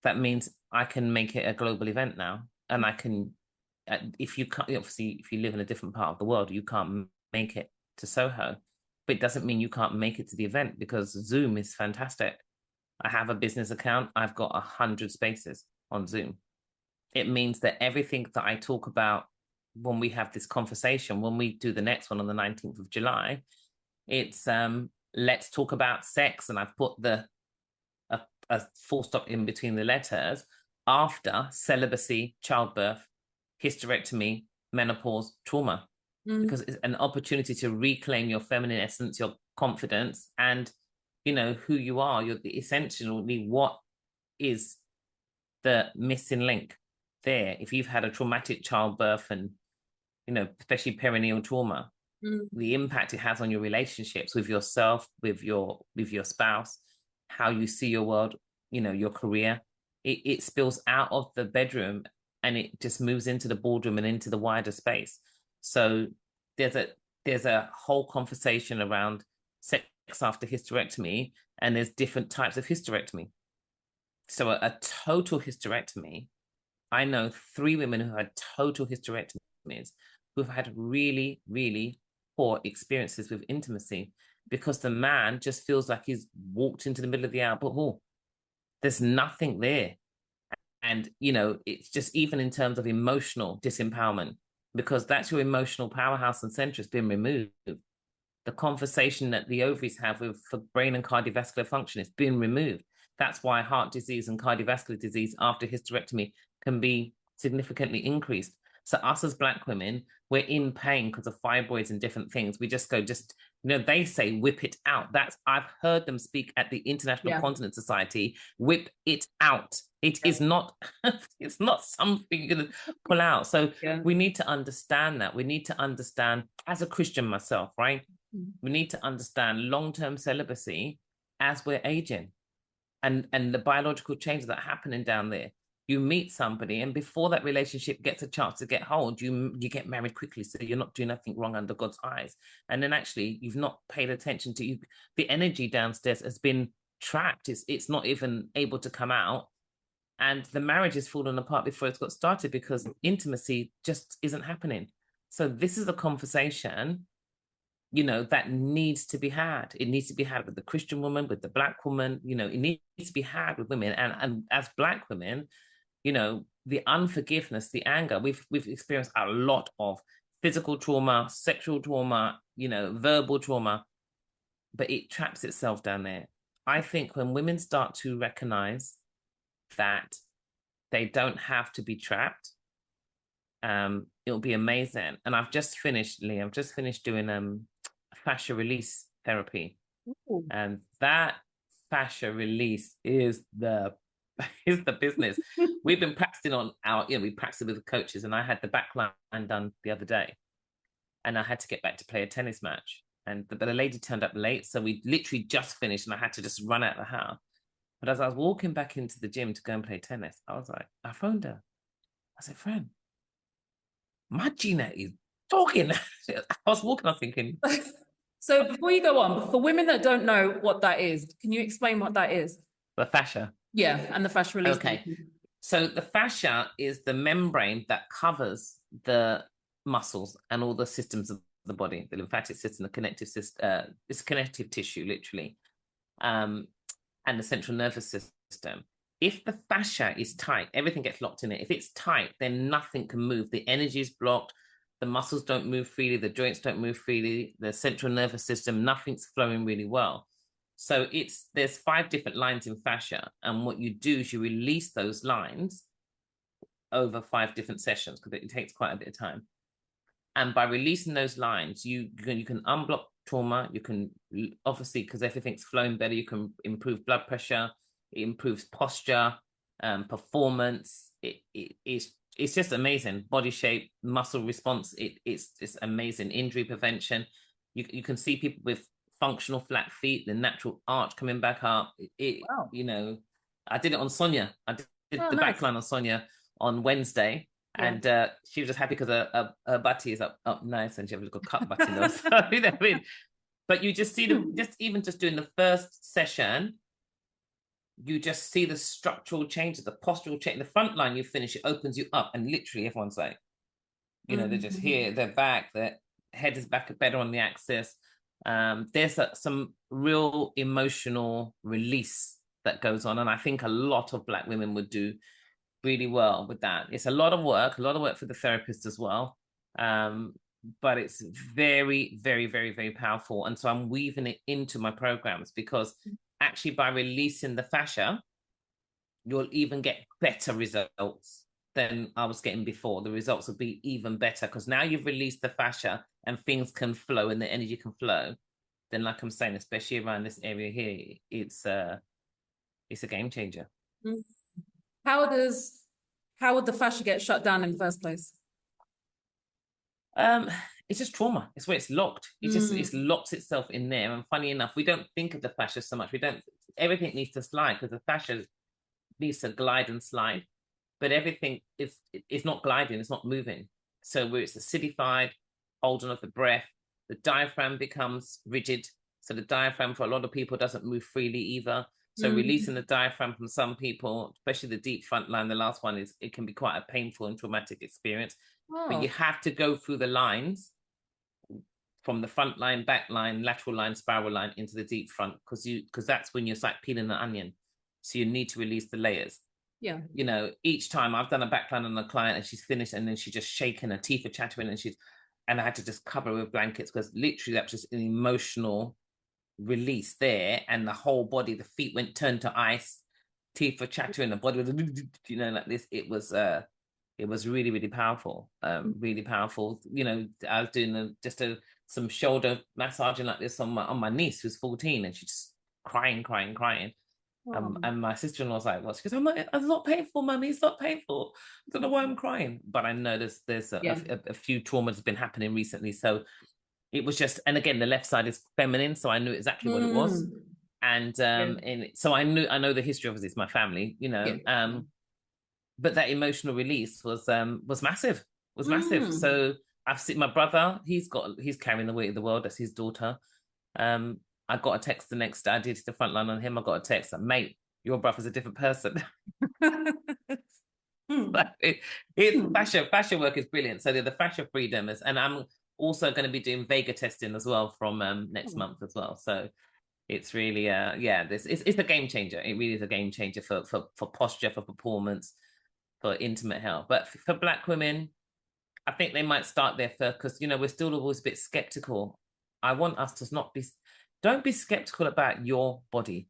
That means I can make it a global event now. And I can, if you can't, obviously, if you live in a different part of the world, you can't make it to Soho. But it doesn't mean you can't make it to the event, because Zoom is fantastic. I have a business account. I've got 100 spaces on Zoom. It means that everything that I talk about when we have this conversation, when we do the next one on the 19th of July, it's let's talk about sex. And I've put a full stop in between the letters after celibacy, childbirth, hysterectomy, menopause, trauma, because it's an opportunity to reclaim your feminine essence, your confidence, and who you are. You're essentially what is the missing link there. If you've had a traumatic childbirth and especially perineal trauma, the impact it has on your relationships with yourself, with your spouse, how you see your world, your career, it spills out of the bedroom and it just moves into the boardroom and into the wider space. So there's a whole conversation around sex after hysterectomy, and there's different types of hysterectomy. So a total hysterectomy, I know 3 women who had total hysterectomies who've had really, really poor experiences with intimacy, because the man just feels like he's walked into the middle of the Albert Hall. There's nothing there. And, it's just, even in terms of emotional disempowerment, because that's your emotional powerhouse and center has been removed. The conversation that the ovaries have for brain and cardiovascular function is being removed. That's why heart disease and cardiovascular disease after hysterectomy can be significantly increased. So us as Black women, we're in pain because of fibroids and different things. We just go, they say, whip it out. I've heard them speak at the International Continence Society, whip it out. It is not, it's not something you're going to pull out. So we need to understand that. We need to understand, as a Christian myself, right? We need to understand long-term celibacy as we're aging, and the biological changes that are happening down there. You meet somebody, and before that relationship gets a chance to get hold, you get married quickly, so you're not doing nothing wrong under God's eyes. And then actually you've not paid attention to the energy downstairs has been trapped. It's not even able to come out, and the marriage is falling apart before it's got started because intimacy just isn't happening. So this is a conversation that needs to be had. It needs to be had with the Christian woman, with the Black woman. It needs to be had with women, and as Black women, the unforgiveness, the anger, we've experienced a lot of physical trauma, sexual trauma, verbal trauma, but it traps itself down there. I think when women start to recognize that they don't have to be trapped, it'll be amazing. And I've just finished doing fascia release therapy. Ooh. And that fascia release is the business. We've been practicing on we practiced with the coaches, and I had the back line done the other day, and I had to get back to play a tennis match, but the lady turned up late, so we literally just finished, and I had to just run out of the house. But as I was walking back into the gym to go and play tennis, I phoned her. I said, "Friend, my Gina is talking." I was walking, I was thinking. So before you go on, for women that don't know what that is, can you explain what that is? The fascia. Yeah, and the fascia release. Okay. So the fascia is the membrane that covers the muscles and all the systems of the body, the lymphatic system, the connective system, it's connective tissue, literally, and the central nervous system. If the fascia is tight, everything gets locked in it. If it's tight, then nothing can move. The energy is blocked. The muscles don't move freely. The joints don't move freely. The central nervous system, nothing's flowing really well. So there's 5 different lines in fascia. And what you do is you release those lines over 5 different sessions, because it takes quite a bit of time. And by releasing those lines, you can unblock trauma. You can obviously, because everything's flowing better, you can improve blood pressure. It improves posture, performance. It's just amazing. Body shape, muscle response. It's amazing. Injury prevention. You can see people with functional flat feet, the natural arch coming back up. Wow. You know, I did it on Sonia. I did the nice. backline on Sonia on Wednesday. Yeah. And she was just happy because her butty is up nice, and she has a cut butty now. So, you know what I mean? But you just see just doing the first session, you just see the structural changes, the postural change. The front line, you finish, it opens you up, and literally everyone's like, you know, they're just here, they're back, their head is back better on the axis. There's some real emotional release that goes on, and I think a lot of Black women would do really well with that. It's a lot of work for the therapist as well. But it's very, very, very, very powerful. And so I'm weaving it into my programs, because actually by releasing the fascia, you'll even get better results than I was getting before. The results will be even better because now you've released the fascia and things can flow and the energy can flow. Then, like I'm saying, especially around this area here, it's a game changer. How would the fascia get shut down in the first place? It's just trauma. It's where it's locked. It locks itself in there. And funny enough, we don't think of the fascia so much. Everything needs to slide because the fascia needs to glide and slide, but everything is not gliding, it's not moving. So where it's acidified, holding of the breath, the diaphragm becomes rigid. So the diaphragm for a lot of people doesn't move freely either. So releasing the diaphragm from some people, especially the deep front line, the last one, it can be quite a painful and traumatic experience. But you have to go through the lines from the front line, back line, lateral line, spiral line into the deep front, because that's when you're like peeling an onion. So you need to release the layers. Yeah. You know, each time I've done a backline on a client and she's finished and then she's just shaking, her teeth are chattering, and I had to just cover her with blankets because literally that's just an emotional release there, and the whole body, the feet turned to ice, teeth were chattering, the body was, you know, like this. It was really, really powerful. Really powerful. You know, I was doing some shoulder massaging like this on my niece who's 14, and she's just crying. And my sister-in-law was like, "What?" She goes, "I'm not painful, Mummy. It's not painful. I don't know why I'm crying." But I know there's a few traumas have been happening recently. So it was just, and again, the left side is feminine, so I knew exactly what it was. And and so I know the history, obviously it's my family, you know. But that emotional release was massive. Massive. So I've seen my brother, he's carrying the weight of the world, that's his daughter. I got a text the next day. I did the front line on him. I got a text, like, "Mate, your brother's a different person." Fascia work is brilliant. So the fascia freedom is, and I'm also going to be doing Vega testing as well from next month as well. So it's really it's a game changer. It really is a game changer for posture, for performance, for intimate health. But for Black women, I think they might start there first because, you know, we're still always a bit skeptical. I want us to don't be skeptical about your body.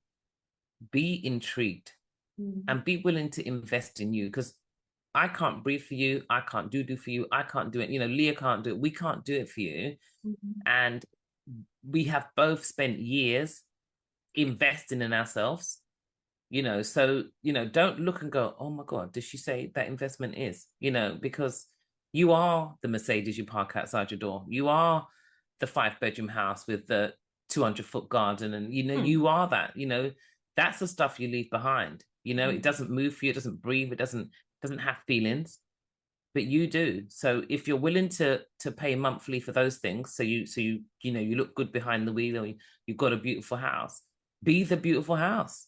Be intrigued and be willing to invest in you, because I can't breathe for you. I can't do for you. I can't do it. You know, Leah can't do it. We can't do it for you. And we have both spent years investing in ourselves, you know, so, you know, don't look and go, "Oh my God, did she say that investment is?" You know, because you are the Mercedes you park outside your door. You are the 5-bedroom house with the 200-foot garden. And, you know, you are that, you know, that's the stuff you leave behind. You know, it doesn't move for you. It doesn't breathe. It doesn't have feelings, but you do. So if you're willing to pay monthly for those things, so you know, you look good behind the wheel, or you've got a beautiful house, be the beautiful house.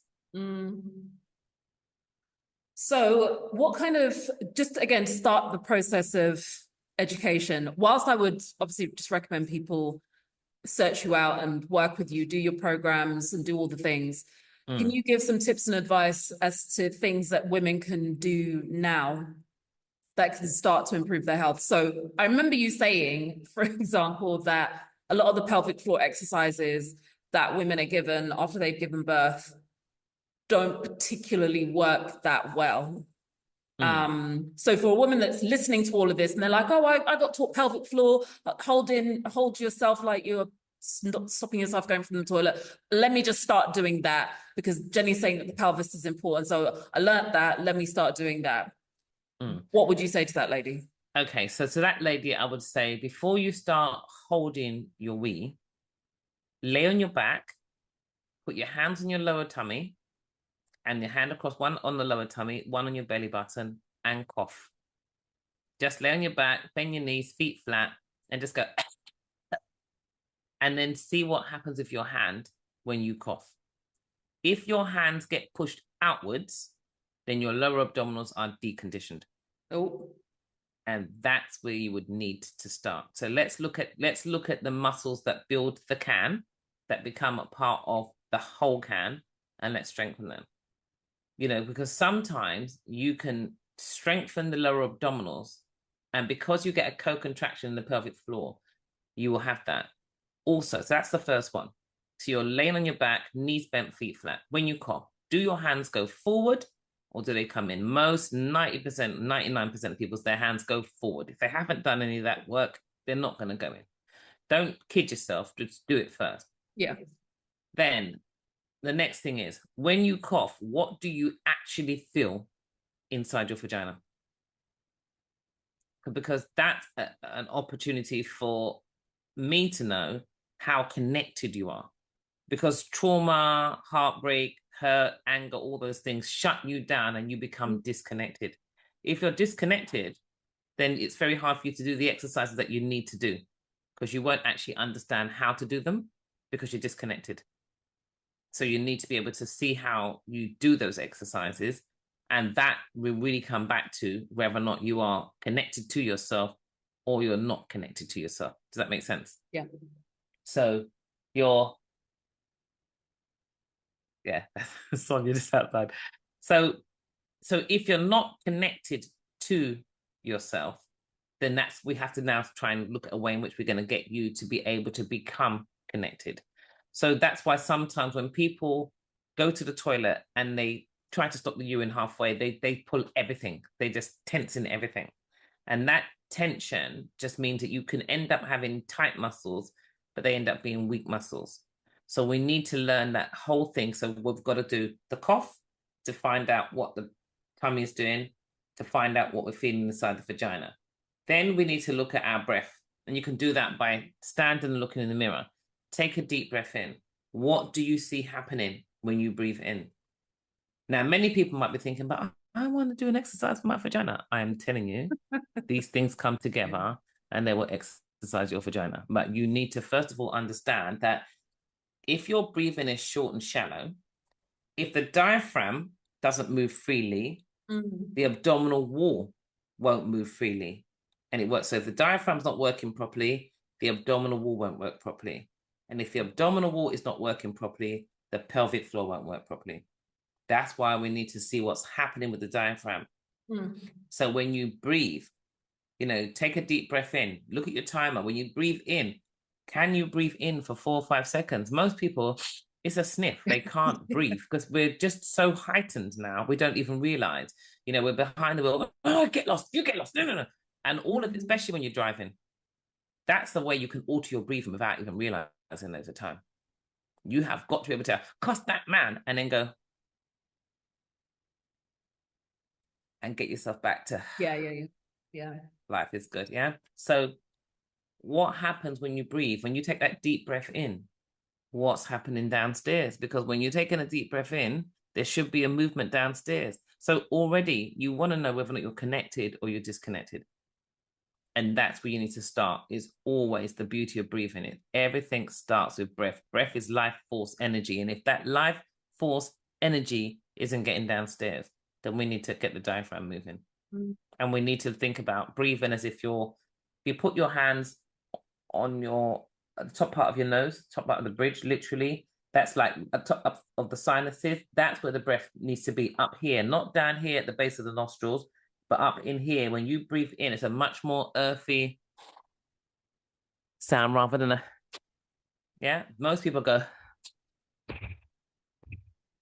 So what kind of, just again, to start the process of education, whilst I would obviously just recommend people search you out and work with you, do your programs and do all the things, can you give some tips and advice as to things that women can do now that can start to improve their health? So I remember you saying, for example, that a lot of the pelvic floor exercises that women are given after they've given birth don't particularly work that well. So for a woman that's listening to all of this and they're like, "Oh, I got taught pelvic floor, hold yourself like you're not stopping yourself going from the toilet. Let me just start doing that, because Jenny's saying that the pelvis is important. So I learned that. Let me start doing that. What would you say to that lady? Okay, so to that lady, I would say before you start holding your wee, lay on your back, put your hands on your lower tummy, and your hand across, one on the lower tummy, one on your belly button, and cough. Just lay on your back, bend your knees, feet flat, and just go. And then see what happens with your hand when you cough. If your hands get pushed outwards, then your lower abdominals are deconditioned. Oh. And that's where you would need to start. So let's look at the muscles that build the can, that become a part of the whole can, and let's strengthen them. You know, because sometimes you can strengthen the lower abdominals, and because you get a co-contraction in the pelvic floor, you will have that. Also, so that's the first one. So you're laying on your back, knees bent, feet flat. When you cough, do your hands go forward or do they come in? Most 90%, 99% of people's, their hands go forward. If they haven't done any of that work, they're not going to go in. Don't kid yourself, just do it first. Yeah. Then the next thing is, when you cough, what do you actually feel inside your vagina? Because that's an opportunity for me to know how connected you are. Because trauma, heartbreak, hurt, anger, all those things shut you down and you become disconnected. If you're disconnected, then it's very hard for you to do the exercises that you need to do, because you won't actually understand how to do them because you're disconnected. So you need to be able to see how you do those exercises, and that will really come back to whether or not you are connected to yourself or you're not connected to yourself. Does that make sense? Yeah. So Sonia just outside. So if you're not connected to yourself, then we have to now try and look at a way in which we're going to get you to be able to become connected. So that's why sometimes when people go to the toilet and they try to stop the urine halfway, they pull everything. They just tense in everything. And that tension just means that you can end up having tight muscles, but they end up being weak muscles. So we need to learn that whole thing. So we've got to do the cough to find out what the tummy is doing, to find out what we're feeling inside the vagina. Then we need to look at our breath. And you can do that by standing and looking in the mirror. Take a deep breath in. What do you see happening when you breathe in? Now, many people might be thinking, but I want to do an exercise for my vagina. I am telling you, these things come together and they will exercise your vagina. But you need to, first of all, understand that if your breathing is short and shallow, if the diaphragm doesn't move freely, the abdominal wall won't move freely. And it works. So if the diaphragm's not working properly, the abdominal wall won't work properly. And if the abdominal wall is not working properly, the pelvic floor won't work properly. That's why we need to see what's happening with the diaphragm. So when you breathe, take a deep breath in. Look at your timer. When you breathe in, can you breathe in for 4 or 5 seconds? Most people, it's a sniff. They can't breathe because we're just so heightened now. We don't even realize, we're behind the wheel. Oh, get lost. You get lost. No. And all of it, especially when you're driving, that's the way you can alter your breathing without even realizing there's a time. You have got to be able to cuss that man and then go and get yourself back to life is good. Yeah. So what happens when you breathe? When you take that deep breath in, what's happening downstairs? Because when you're taking a deep breath in, there should be a movement downstairs. So already you want to know whether or not you're connected or you're disconnected. And that's where you need to start, is always the beauty of breathing it. Everything starts with breath. Breath is life force energy. And if that life force energy isn't getting downstairs, then we need to get the diaphragm moving. And we need to think about breathing as if you put your hands on the top part of your nose, top part of the bridge, literally, that's like a top of the sinuses. That's where the breath needs to be, up here, not down here at the base of the nostrils, but up in here. When you breathe in, it's a much more earthy sound rather than most people go,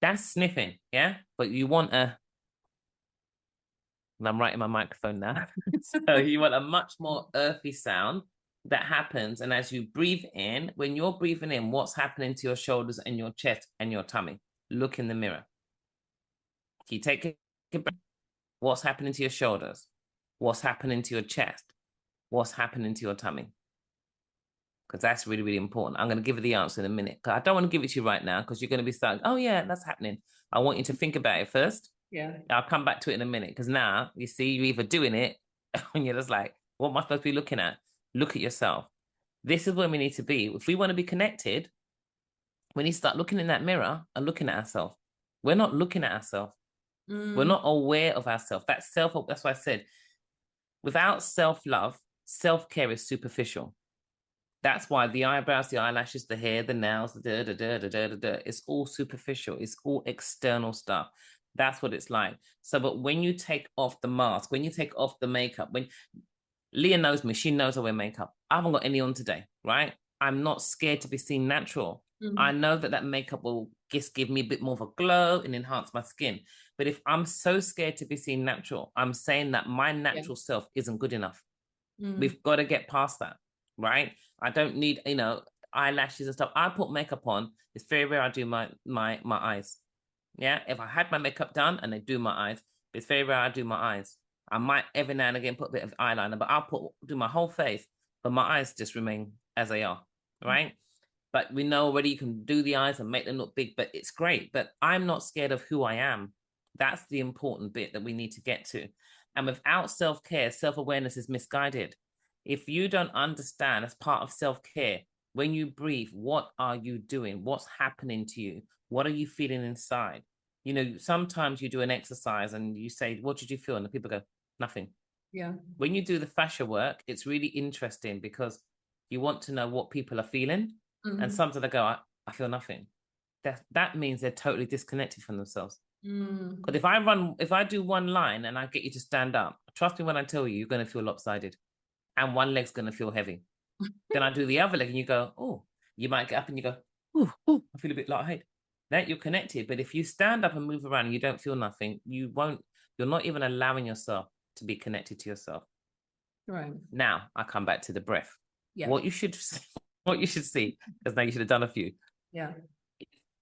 that's sniffing, but you want and I'm writing my microphone now. So you want a much more earthy sound that happens. And as you breathe in, when you're breathing in, what's happening to your shoulders and your chest and your tummy? Look in the mirror. You take a breath. What's happening to your shoulders? What's happening to your chest? What's happening to your tummy? Because that's really, really important. I'm going to give you the answer in a minute. I don't want to give it to you right now because you're going to be saying, oh, yeah, that's happening. I want you to think about it first. Yeah. I'll come back to it in a minute because now you see you're either doing it and you're just like, what am I supposed to be looking at? Look at yourself. This is where we need to be. If we want to be connected, we need to start looking in that mirror and looking at ourselves. We're not looking at ourselves. We're not aware of ourselves. That's why I said, without self-love, self-care is superficial. That's why the eyebrows, the eyelashes, the hair, the nails, it's all superficial. It's all external stuff. That's what it's like. So, but when you take off the mask, when you take off the makeup, when Leah knows me, she knows I wear makeup. I haven't got any on today, right? I'm not scared to be seen natural. I know that makeup will just give me a bit more of a glow and enhance my skin. But if I'm so scared to be seen natural, I'm saying that my natural self isn't good enough. We've got to get past that, right? I don't need, eyelashes and stuff. I put makeup on. It's very rare I do my eyes. Yeah, if I had my makeup done and I do my eyes, it's very rare I do my eyes. I might every now and again put a bit of eyeliner, but I'll do my whole face, but my eyes just remain as they are, right? But we know already you can do the eyes and make them look big, but it's great. But I'm not scared of who I am. That's the important bit that we need to get to. And without self-care, self-awareness is misguided. If you don't understand as part of self-care, when you breathe, what are you doing? What's happening to you? What are you feeling inside? Sometimes you do an exercise and you say, what did you feel? And the people go, nothing. Yeah. When you do the fascia work, it's really interesting because you want to know what people are feeling. And sometimes they go, I feel nothing. That means they're totally disconnected from themselves. But if I do one line and I get you to stand up, trust me when I tell you, you're going to feel lopsided and one leg's going to feel heavy. Then I do the other leg and you go, oh, you might get up and you go, oh, I feel a bit lightheaded. That you're connected. But if you stand up and move around and you don't feel nothing, you're not even allowing yourself to be connected to yourself. Right. Now I come back to the breath. Yeah. What you should see, because now you should have done a few. Yeah.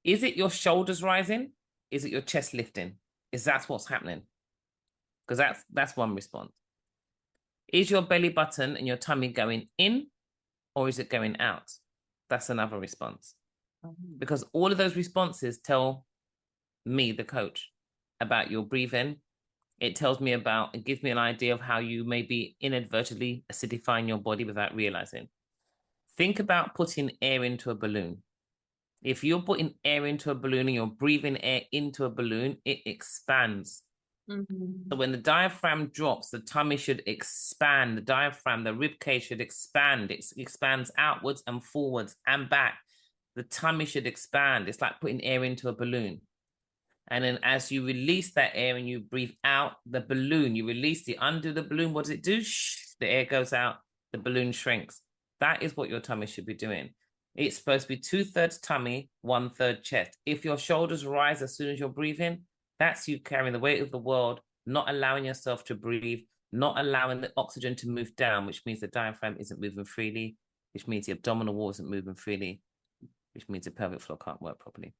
Is it your shoulders rising? Is it your chest lifting? Is that what's happening? Because that's one response. Is your belly button and your tummy going in or is it going out? That's another response. Because all of those responses tell me, the coach, about your breathing. It tells me it gives me an idea of how you may be inadvertently acidifying your body without realizing. Think about putting air into a balloon. If you're putting air into a balloon and you're breathing air into a balloon, it expands. So when the diaphragm drops, the tummy should expand. The diaphragm, the rib cage should expand. It expands outwards and forwards and back. The tummy should expand. It's like putting air into a balloon. And then as you release that air and you breathe out the balloon, you release it under the balloon. What does it do? Shh, the air goes out, the balloon shrinks. That is what your tummy should be doing. It's supposed to be 2/3 tummy, 1/3 chest. If your shoulders rise as soon as you're breathing, that's you carrying the weight of the world, not allowing yourself to breathe, not allowing the oxygen to move down, which means the diaphragm isn't moving freely, which means the abdominal wall isn't moving freely, which means the pelvic floor can't work properly.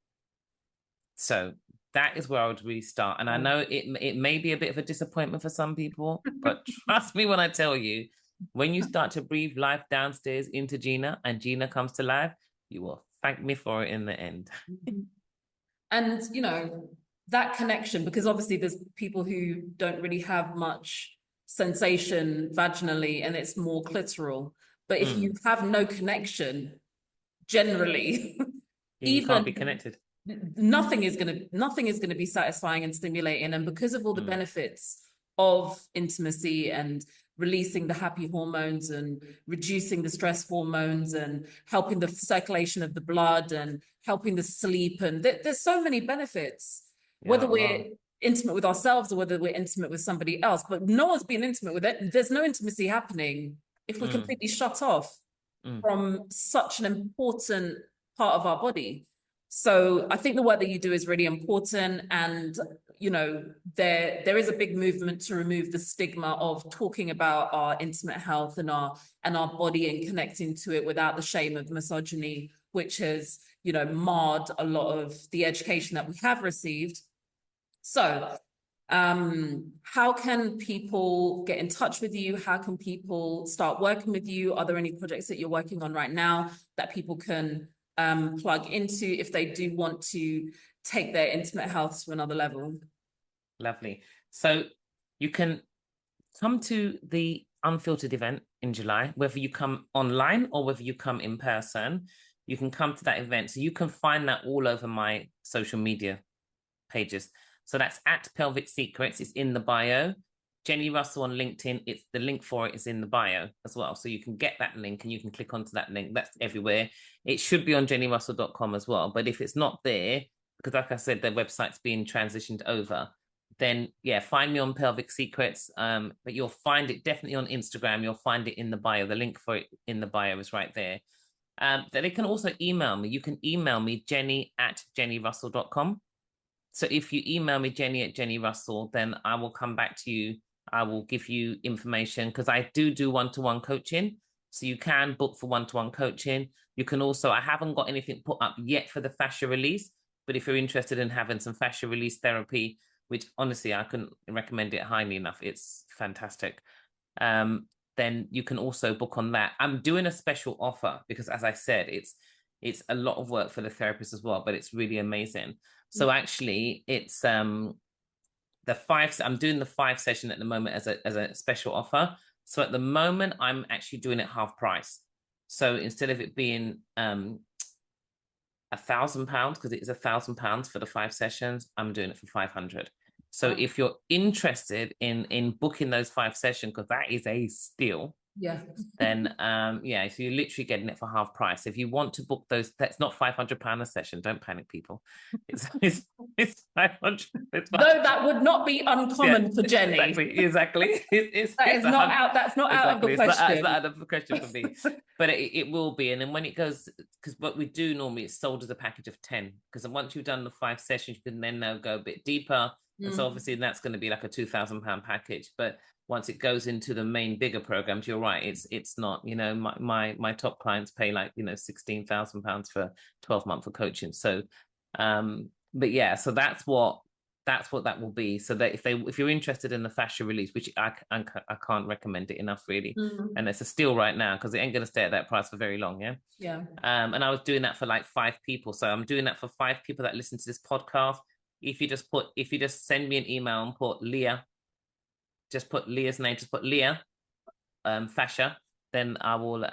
So that is where I would really start. And I know it may be a bit of a disappointment for some people, but trust me when I tell you, when you start to breathe life downstairs into Gina and Gina comes to life, you will thank me for it in the end. And, that connection, because obviously there's people who don't really have much sensation vaginally and it's more clitoral. But if you have no connection, generally, you can't be connected. Nothing is going to be satisfying and stimulating. And because of all the benefits of intimacy and releasing the happy hormones and reducing the stress hormones and helping the circulation of the blood and helping the sleep, and there's so many benefits, whether we're intimate with ourselves or whether we're intimate with somebody else, but no one's being intimate with it. There's no intimacy happening if we're completely shut off from such an important part of our body. So I think the work that you do is really important. And you know, there is a big movement to remove the stigma of talking about our intimate health and our body and connecting to it without the shame of misogyny, which has, you know, marred a lot of the education that we have received. So how can people get in touch with you? How can people start working with you? Are there any projects that you're working on right now that people can plug into if they do want to take their intimate health to another level? Lovely. So you can come to the Unfiltered event in July, whether you come online or whether you come in person. You can come to that event. So you can find that all over my social media pages. So that's at Pelvic Secrets. It's in the bio. Jenni Russell on LinkedIn. It's the link for it is in the bio as well. So you can get that link and you can click onto that link. That's everywhere. It should be on jennirussell.com as well. But if it's not there, because like I said, the website's being transitioned over, then yeah, find me on Pelvic Secrets. But you'll find it definitely on Instagram. You'll find it in the bio. The link for it in the bio is right there. Then they can also email me. You can email me, jenni@jennirussell.com. So if you email me, jenni@jennirussell, then I will come back to you. I will give you information because I do one-to-one coaching. So you can book for one-to-one coaching. You can also, I haven't got anything put up yet for the fascia release, but if you're interested in having some fascia release therapy, which honestly, I couldn't recommend it highly enough. It's fantastic. Then you can also book on that. I'm doing a special offer because as I said, it's a lot of work for the therapist as well, but it's really amazing. So actually it's I'm doing the 5 session at the moment as a special offer. So at the moment I'm actually doing it half price. So instead of it being £1,000, because it is £1,000 for the 5 sessions, I'm doing it for 500. So if you're interested in booking those 5 sessions, because that is a steal, then yeah, so you're literally getting it for half price. If you want to book those, that's not £500 a session. Don't panic, people. It's 500. Though that would not be uncommon for Jenni. Exactly. That's not out of the question. It's not out of the question for me. But it will be. And then when it goes, because what we do normally, it's sold as a package of 10. Because once you've done the 5 sessions, you can then now go a bit deeper. And so obviously that's going to be like a £2,000 package. But once it goes into the main bigger programs, you're right, it's not, you know, my top clients pay like, you know, £16,000 for 12 months for coaching. So but yeah, so that's what that will be. So that if you're interested in the fascia release, which I can't recommend it enough really, and it's a steal right now because it ain't going to stay at that price for very long. And I was doing that for like 5 people, so I'm doing that for 5 people that listen to this podcast. If you just send me an email and put Leah, just put Leah's name, just put Leah fascia, then I will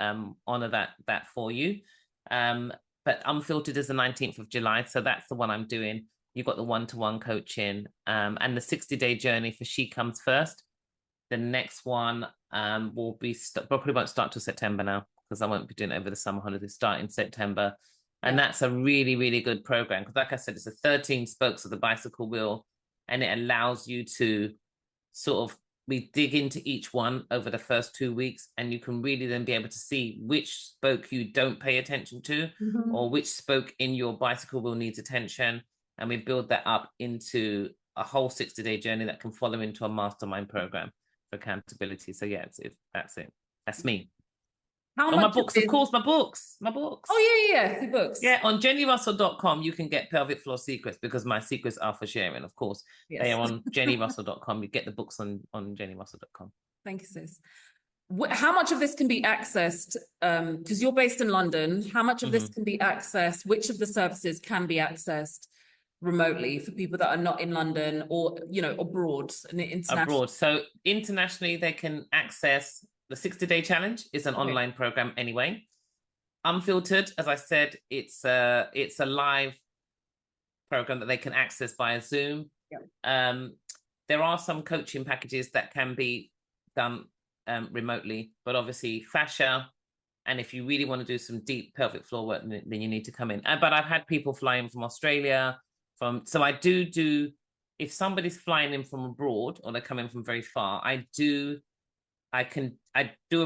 honor that for you. But Unfiltered is the 19th of July, so that's the one I'm doing. You've got the one-to-one coaching and the 60-day journey for She Comes First. The next one will be probably won't start till September now because I won't be doing it over the summer holidays. Start in September. And that's a really, really good program because, like I said, it's a 13 spokes of the bicycle wheel, and it allows you to sort of we dig into each one over the first 2 weeks, and you can really then be able to see which spoke you don't pay attention to or which spoke in your bicycle wheel needs attention. And we build that up into a whole 60-day journey that can follow into a mastermind program for accountability. So yeah, that's it. That's me. My books, of course, my books. Oh yeah, the books. Yeah, on jennirussell.com, you can get Pelvic Floor Secrets because my secrets are for sharing, of course. They are on jennirussell.com. You get the books on jennirussell.com. Thank you, sis. How much of this can be accessed? Because you're based in London, how much of this can be accessed? Which of the services can be accessed remotely for people that are not in London or, you know, abroad and international? Abroad. So internationally, they can access the 60-day challenge. Is an online program anyway. Unfiltered, as I said, it's a live program that they can access via Zoom. There are some coaching packages that can be done remotely, but obviously fascia, and if you really want to do some deep pelvic floor work, then you need to come in. But I've had people fly in from Australia, so I do if somebody's flying in from abroad or they're coming from very far, I do a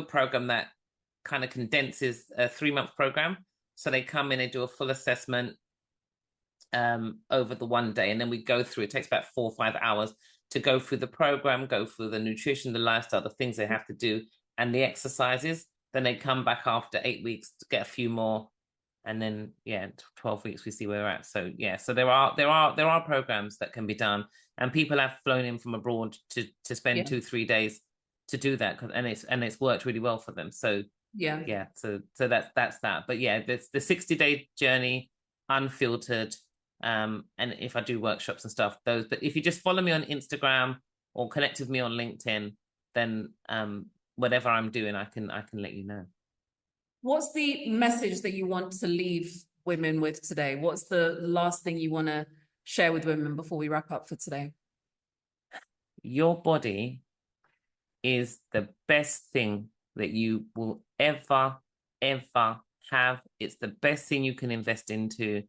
program that kind of condenses a 3-month program. So they come in, they do a full assessment, over the one day, and then we go through. It takes about 4 or 5 hours to go through the program, go through the nutrition, the lifestyle, the things they have to do, and the exercises. Then they come back after 8 weeks to get a few more, and then 12 weeks we see where we're at. So so there are programs that can be done, and people have flown in from abroad to spend 2-3 days to do that, and it's worked really well for them. So so that's that. But it's the 60-day journey, unfiltered. And if I do workshops and stuff, those. But if you just follow me on Instagram or connect with me on LinkedIn, then whatever I'm doing, I can let you know. What's the message that you want to leave women with today? What's the last thing you want to share with women before we wrap up for today? Your body is the best thing that you will ever have. It's the best thing you can invest into.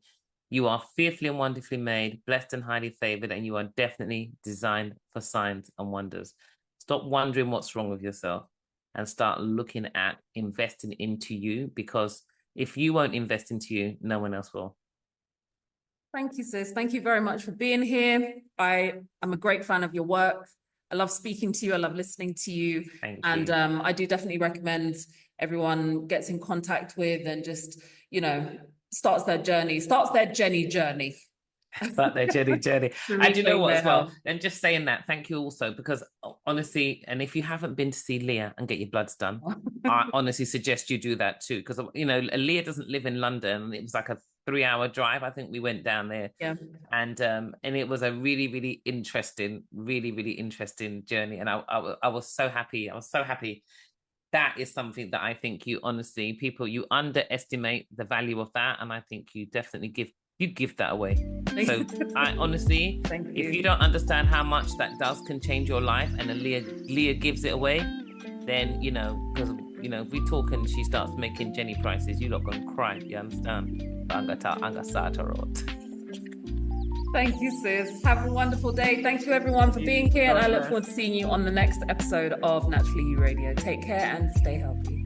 You are fearfully and wonderfully made, blessed and highly favored, and you are definitely designed for signs and wonders. Stop wondering what's wrong with yourself and start looking at investing into you, because if you won't invest into you, no one else will. Thank you, sis. Thank you very much for being here. I am a great fan of your work. I love speaking to you. I love listening to you. Thank you. And I do definitely recommend everyone gets in contact with and just, starts their Jenni journey. Start their Jenni. And you know what as well? And just saying that, thank you also, because honestly, and if you haven't been to see Leah and get your bloods done, I honestly suggest you do that too. Because, Leah doesn't live in London. It was like a 3-hour drive. I think we went down there. Yeah. And it was a really, really interesting journey. And I was so happy. That is something that I think you underestimate the value of that. And I think you definitely give that away. So I honestly, if you don't understand how much that can change your life, and Leah gives it away, then, because, if we talk and she starts making Jenni prices, you're not going to cry, you understand? Thank you, sis. Have a wonderful day. Thank you, everyone, for being here. And I look forward to seeing you on the next episode of Naturally You Radio. Take care and stay healthy.